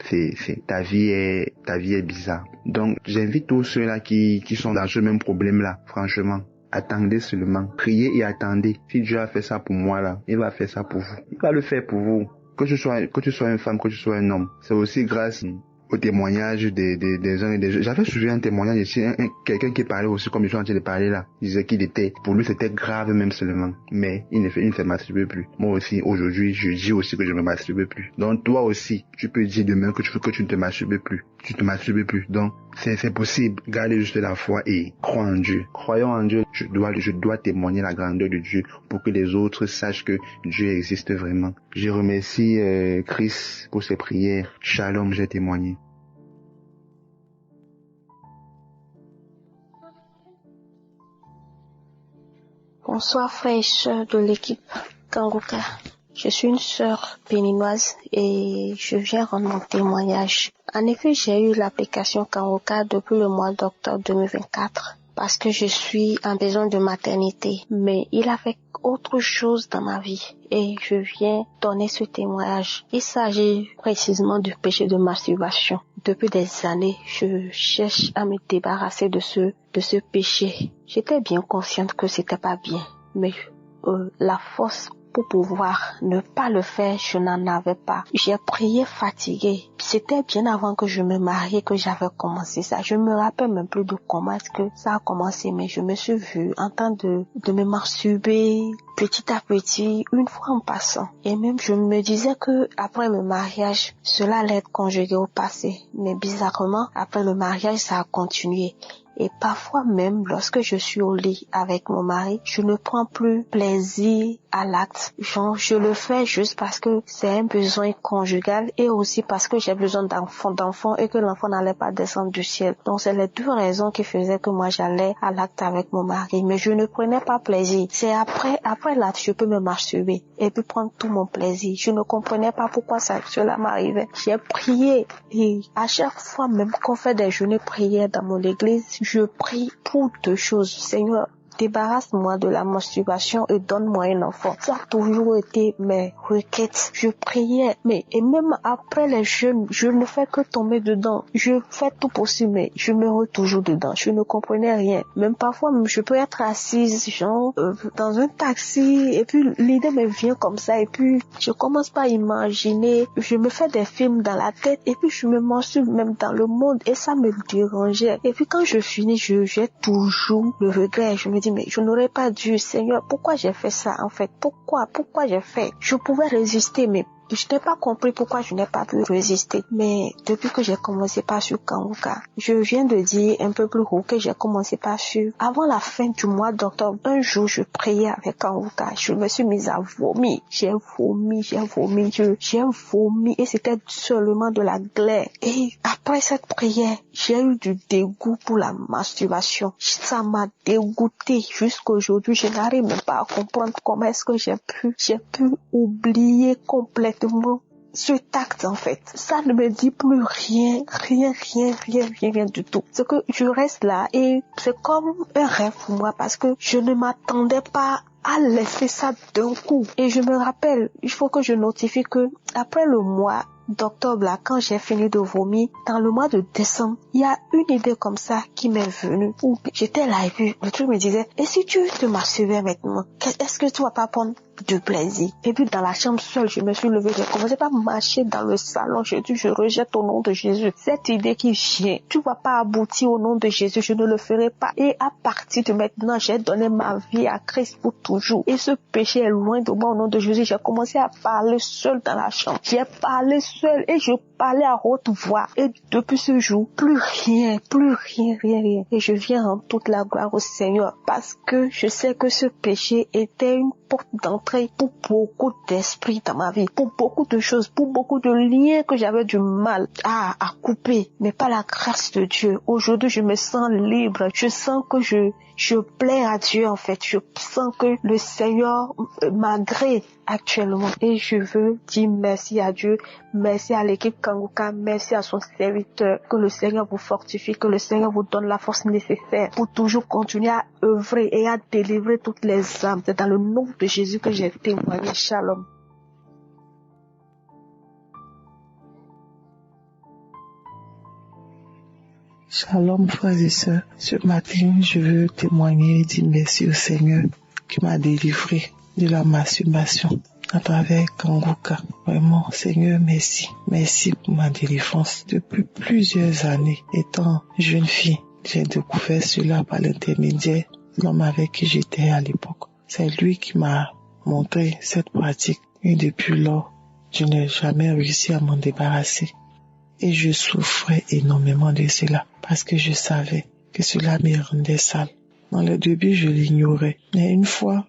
ta vie est bizarre. Donc j'invite tous ceux-là qui sont dans ce même problème-là, franchement. Attendez seulement, priez et attendez. Si Dieu a fait ça pour moi là, il va faire ça pour vous. Il va le faire pour vous. Que tu sois une femme, que tu sois un homme, c'est aussi grâce au témoignage des uns et des autres. J'avais suivi un témoignage ici, quelqu'un qui parlait aussi comme je suis en train de parler là. Il disait pour lui c'était grave même seulement. Mais il ne se masturbe plus. Moi aussi, aujourd'hui, je dis aussi que je me masturbe plus. Donc toi aussi, tu peux dire demain que tu ne te masturbes plus. Tu te masturbes plus. Donc, c'est possible. Gardez juste la foi et crois en Dieu. Croyons en Dieu. Je dois témoigner la grandeur de Dieu pour que les autres sachent que Dieu existe vraiment. Je remercie Chris pour ses prières. Shalom, j'ai témoigné. Bonsoir frères et sœurs de l'équipe Kanguka. Je suis une sœur béninoise et je viens rendre mon témoignage. En effet, j'ai eu l'application Kanguka depuis le mois d'octobre 2024 parce que je suis en besoin de maternité. Mais il a fait autre chose dans ma vie et je viens donner ce témoignage. Il s'agit précisément du péché de masturbation. depuis des années, je cherche à me débarrasser de ce péché. J'étais bien consciente que c'était pas bien, mais la force pour pouvoir ne pas le faire, je n'en avais pas. J'ai prié fatiguée. C'était bien avant que je me marie que j'avais commencé ça. Je me rappelle même plus de comment est-ce que ça a commencé, mais je me suis vue en train de me masturber petit à petit, une fois en passant. Et même je me disais que après le mariage, cela allait être conjugué au passé. Mais bizarrement, après le mariage, ça a continué. Et parfois même, lorsque je suis au lit avec mon mari, je ne prends plus plaisir à l'acte. Genre, je le fais juste parce que c'est un besoin conjugal et aussi parce que j'ai besoin d'enfant et que l'enfant n'allait pas descendre du ciel. Donc, c'est les deux raisons qui faisaient que moi, j'allais à l'acte avec mon mari. Mais je ne prenais pas plaisir. C'est après l'acte, je peux me masturber et puis prendre tout mon plaisir. Je ne comprenais pas pourquoi cela m'arrivait. J'ai prié et à chaque fois, même qu'on fait des journées prières dans mon église, je prie pour deux choses. Seigneur, débarrasse-moi de la masturbation et donne-moi un enfant. Ça a toujours été mes requêtes. Je priais, et même après les jeûnes, je ne fais que tomber dedans. Je fais tout possible, mais je me retrouve toujours dedans. Je ne comprenais rien. Même parfois, je peux être assise, dans un taxi, et puis l'idée me vient comme ça, et puis je commence pas à imaginer. Je me fais des films dans la tête, et puis je me masturbe même dans le monde, et ça me dérangeait. Et puis quand je finis, j'ai toujours le regret. Je me dis, mais je n'aurais pas dû, Seigneur, pourquoi j'ai fait ça en fait? Pourquoi j'ai fait? Je pouvais résister, mais je n'ai pas compris pourquoi je n'ai pas pu résister. Mais depuis que j'ai commencé par suivre Kanguka, je viens de dire un peu plus haut que j'ai commencé par suivre. Avant la fin du mois d'octobre, un jour, je priais avec Kanguka. Je me suis mise à vomir. J'ai vomi. Et c'était seulement de la glaire. Et après cette prière, j'ai eu du dégoût pour la masturbation. Ça m'a dégoûté jusqu'à aujourd'hui. Je n'arrive même pas à comprendre comment est-ce que j'ai pu oublier complètement ce acte en fait. Ça ne me dit plus rien du tout. C'est que je reste là et c'est comme un rêve pour moi parce que je ne m'attendais pas à laisser ça d'un coup. Et je me rappelle, il faut que je notifie que après le mois d'octobre là, quand j'ai fini de vomir, dans le mois de décembre, il y a une idée comme ça qui m'est venue où j'étais là et puis le truc me disait, et si tu te masturbais maintenant, est-ce que tu vas pas prendre du plaisir? Et puis dans la chambre seule, je me suis levée, j'ai commencé à marcher dans le salon, j'ai dit, je rejette au nom de Jésus cette idée qui vient, tu vas pas aboutir au nom de Jésus, je ne le ferai pas. Et à partir de maintenant, j'ai donné ma vie à Christ pour toujours et ce péché est loin de moi au nom de Jésus. J'ai commencé à parler seule dans la chambre, j'ai parlé seule et je parlais à haute voix et depuis ce jour, plus rien. Et je viens rendre toute la gloire au Seigneur parce que je sais que ce péché était une porte d'entrée pour beaucoup d'esprits dans ma vie, pour beaucoup de choses, pour beaucoup de liens que j'avais du mal à couper, mais par la grâce de Dieu. Aujourd'hui, je me sens libre. Je sens que je plais à Dieu en fait. Je sens que le Seigneur m'agrée actuellement et je veux dire merci à Dieu, merci à l'équipe Kanguka, merci à son serviteur. Que le Seigneur vous fortifie, que le Seigneur vous donne la force nécessaire pour toujours continuer à œuvrer et à délivrer toutes les âmes. C'est dans le nom de Jésus que j'ai témoigné. Shalom. Shalom frères et sœurs, ce matin je veux témoigner et dire merci au Seigneur qui m'a délivré de la masturbation à travers Kanguka. Vraiment Seigneur, merci pour ma délivrance. Depuis plusieurs années, étant jeune fille, j'ai découvert cela par l'intermédiaire de l'homme avec qui j'étais à l'époque. C'est lui qui m'a montré cette pratique et depuis lors, je n'ai jamais réussi à m'en débarrasser. Et je souffrais énormément de cela parce que je savais que cela me rendait sale. Dans le début, je l'ignorais. Mais une fois,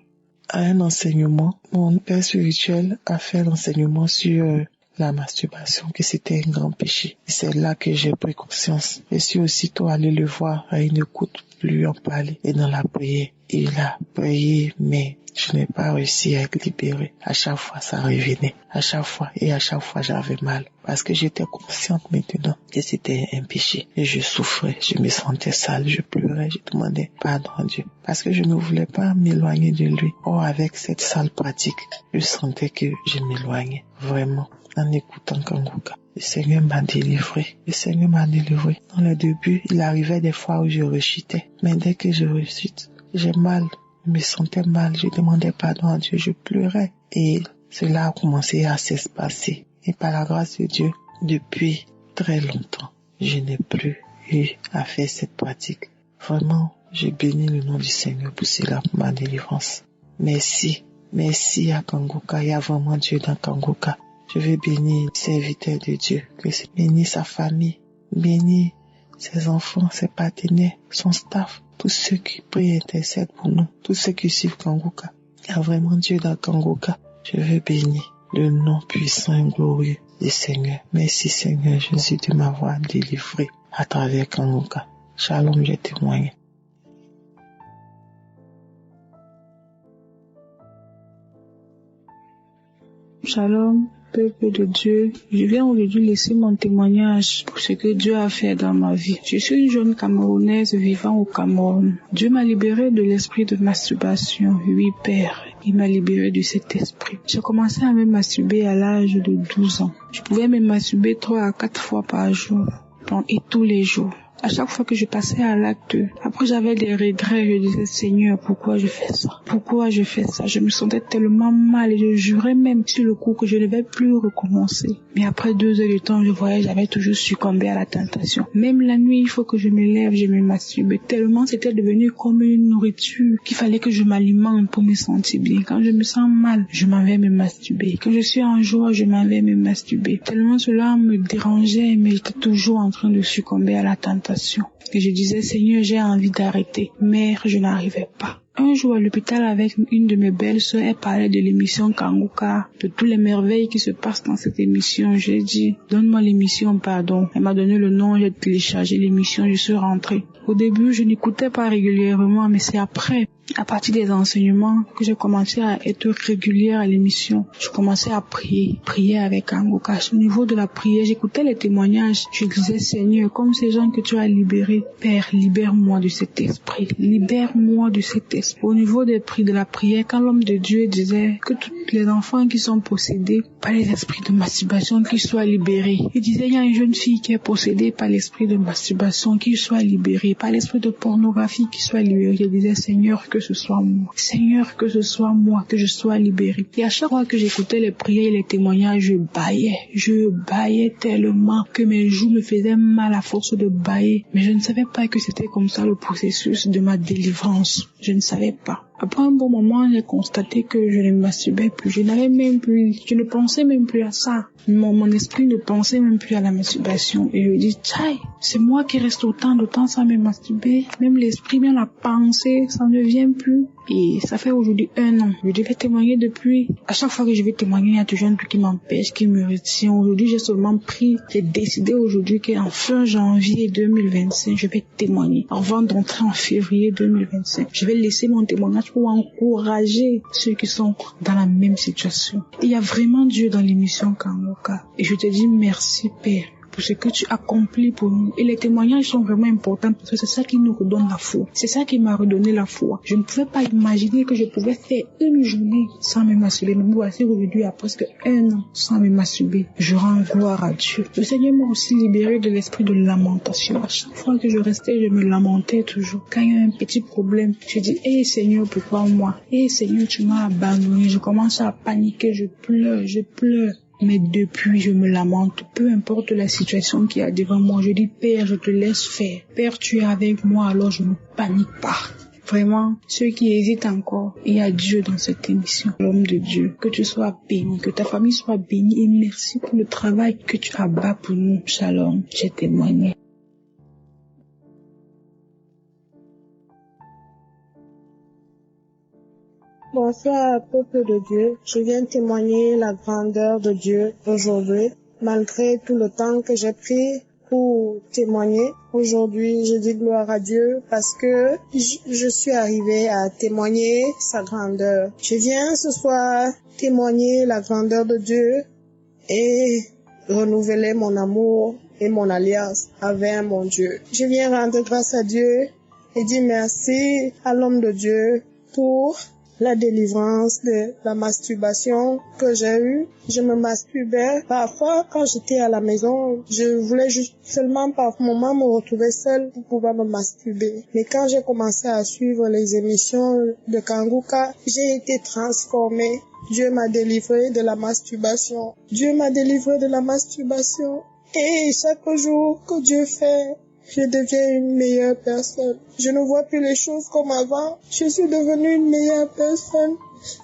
à un enseignement, mon père spirituel a fait l'enseignement sur la masturbation, que c'était un grand péché. Et c'est là que j'ai pris conscience. Je suis aussitôt allé le voir, et il n'écoute plus en parler. Et dans la prière, il a prié, mais je n'ai pas réussi à être libéré. À chaque fois, ça revenait. À chaque fois, j'avais mal. Parce que j'étais consciente maintenant que c'était un péché. Et je souffrais, je me sentais sale, je pleurais, je demandais pardon à Dieu. Parce que je ne voulais pas m'éloigner de lui. Or, avec cette sale pratique, je sentais que je m'éloignais. Vraiment, en écoutant Kanguka. Le Seigneur m'a délivré. Le Seigneur m'a délivré. Dans le début, il arrivait des fois où je rechutais. Mais dès que je rechute, j'ai mal. Je me sentais mal. Je demandais pardon à Dieu. Je pleurais. Et cela a commencé à s'espacer. Et par la grâce de Dieu, depuis très longtemps, je n'ai plus eu à faire cette pratique. Vraiment, je bénis le nom du Seigneur pour cela, pour ma délivrance. Merci. Merci à Kanguka. Il y a vraiment Dieu dans Kanguka. Je veux bénir le serviteur de Dieu, que c'est bénir sa famille, bénir ses enfants, ses partenaires, son staff, tous ceux qui prient et intercèdent pour nous, tous ceux qui suivent Kanguka. Il y a vraiment Dieu dans Kanguka. Je veux bénir le nom puissant et glorieux du Seigneur. Merci Seigneur Jésus de m'avoir délivré à travers Kanguka. Shalom, je témoigne. Shalom, peuple de Dieu. Je viens aujourd'hui laisser mon témoignage pour ce que Dieu a fait dans ma vie. Je suis une jeune Camerounaise vivant au Cameroun. Dieu m'a libérée de l'esprit de masturbation. Oui, Père, il m'a libérée de cet esprit. J'ai commencé à me masturber à l'âge de 12 ans. Je pouvais me masturber 3 à 4 fois par jour et tous les jours. À chaque fois que je passais à l'acte, après j'avais des regrets, je disais Seigneur, pourquoi je fais ça? Pourquoi je fais ça? Je me sentais tellement mal et je jurais même sur le coup que je ne vais plus recommencer. Mais après 2 heures de temps, je voyais, j'avais toujours succombé à la tentation. Même la nuit, il faut que je me lève, je me masturbe. Tellement c'était devenu comme une nourriture qu'il fallait que je m'alimente pour me sentir bien. Quand je me sens mal, je m'en vais me masturber. Quand je suis en joie, je m'en vais me masturber. Tellement cela me dérangeait, mais j'étais toujours en train de succomber à la tentation. Et je disais, Seigneur, j'ai envie d'arrêter. Mais je n'arrivais pas. Un jour à l'hôpital avec une de mes belles-sœurs, elle parlait de l'émission Kanguka, de toutes les merveilles qui se passent dans cette émission. J'ai dit, donne-moi l'émission, pardon. Elle m'a donné le nom, j'ai téléchargé l'émission, je suis rentrée. Au début, je n'écoutais pas régulièrement, mais c'est après, à partir des enseignements, que j'ai commencé à être régulière à l'émission. Je commençais à prier avec Kanguka. Au niveau de la prière, j'écoutais les témoignages. Je disais, Seigneur, comme ces gens que tu as libérés, Père, libère-moi de cet esprit. Libère-moi de cet esprit. Au niveau des prix de la prière, quand l'homme de Dieu disait que tous les enfants qui sont possédés par les esprits de masturbation, qu'ils soient libérés. Il disait, il y a une jeune fille qui est possédée par l'esprit de masturbation, qu'il soit libérée, par l'esprit de pornographie, qui soit libérée. Je disais, Seigneur, que ce soit moi. Seigneur, que ce soit moi, que je sois libérée. Et à chaque fois que j'écoutais les prières et les témoignages, je baillais tellement que mes joues me faisaient mal à force de bailler. Mais je ne savais pas que c'était comme ça le processus de ma délivrance. Je ne savais pas. Après un bon moment, j'ai constaté que je ne me masturbais plus. Je ne pensais même plus à ça. Mon esprit ne pensait même plus à la masturbation. Et je me dis, tchaï, c'est moi qui reste autant de temps sans me masturber. Même l'esprit, même la pensée, ça ne vient plus. Et ça fait aujourd'hui 1 an. Je devais témoigner depuis. À chaque fois que je vais témoigner, il y a toujours un truc qui m'empêche, qui me retient. Aujourd'hui, j'ai décidé aujourd'hui qu'en fin janvier 2025, je vais témoigner. Avant d'entrer en février 2025, je vais laisser mon témoignage pour encourager ceux qui sont dans la même situation. Il y a vraiment Dieu dans l'émission Kanguka. Et je te dis merci, Père, pour ce que tu accomplis pour nous. Et les témoignages sont vraiment importants parce que c'est ça qui nous redonne la foi. C'est ça qui m'a redonné la foi. Je ne pouvais pas imaginer que je pouvais faire une journée sans me masturber. Mais voici aujourd'hui, à presque 1 an sans me masturber. Je rends gloire à Dieu. Le Seigneur m'a aussi libéré de l'esprit de lamentation. À chaque fois que je restais, je me lamentais toujours. Quand il y a un petit problème, je dis, hey Seigneur, pourquoi moi? Hey Seigneur, tu m'as abandonné. Je commence à paniquer, je pleure. Mais depuis, je me lamente. Peu importe la situation qu'il y a devant moi, je dis, Père, je te laisse faire. Père, tu es avec moi, alors je ne panique pas. Vraiment, ceux qui hésitent encore, il y a Dieu dans cette émission. L'homme de Dieu, que tu sois béni, que ta famille soit bénie et merci pour le travail que tu abats pour nous. Shalom, j'ai témoigné. Bonsoir, peuple de Dieu. Je viens témoigner la grandeur de Dieu aujourd'hui, malgré tout le temps que j'ai pris pour témoigner. Aujourd'hui, je dis gloire à Dieu parce que je suis arrivée à témoigner sa grandeur. Je viens ce soir témoigner la grandeur de Dieu et renouveler mon amour et mon alliance avec mon Dieu. Je viens rendre grâce à Dieu et dire merci à l'homme de Dieu pour la délivrance de la masturbation que j'ai eue. Je me masturbais. Parfois, quand j'étais à la maison, je voulais juste seulement par moment me retrouver seule pour pouvoir me masturber. Mais quand j'ai commencé à suivre les émissions de Kanguka, j'ai été transformée. Dieu m'a délivré de la masturbation. Dieu m'a délivré de la masturbation. Et chaque jour que Dieu fait, je deviens une meilleure personne. Je ne vois plus les choses comme avant. Je suis devenue une meilleure personne.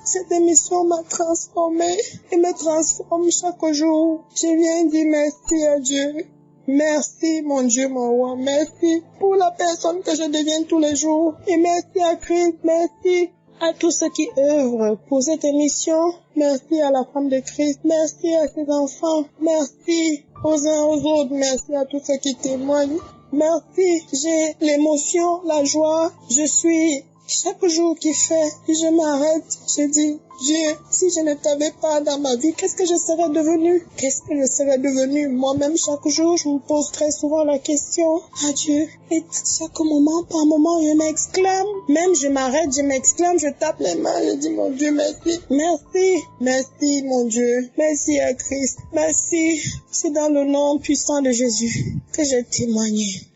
Cette émission m'a transformée et me transforme chaque jour. Je viens dire merci à Dieu. Merci mon Dieu, mon roi. Merci pour la personne que je deviens tous les jours. Et merci à Christ. Merci à tous ceux qui œuvrent pour cette émission. Merci à la femme de Christ. Merci à ses enfants. Merci aux uns aux autres. Merci à tous ceux qui témoignent. Merci. J'ai l'émotion, la joie. Je suis chaque jour qui fait. Je m'arrête. Je dis, Dieu, si je ne t'avais pas dans ma vie, qu'est-ce que je serais devenue? Qu'est-ce que je serais devenue? Moi-même, chaque jour, je me pose très souvent la question à Dieu. Et chaque moment, par moment, je m'exclame. Même je m'arrête, je m'exclame, je tape les mains, je dis, mon Dieu, merci. Merci. Merci, mon Dieu. Merci à Christ. Merci. C'est dans le nom puissant de Jésus que j'ai témoigné.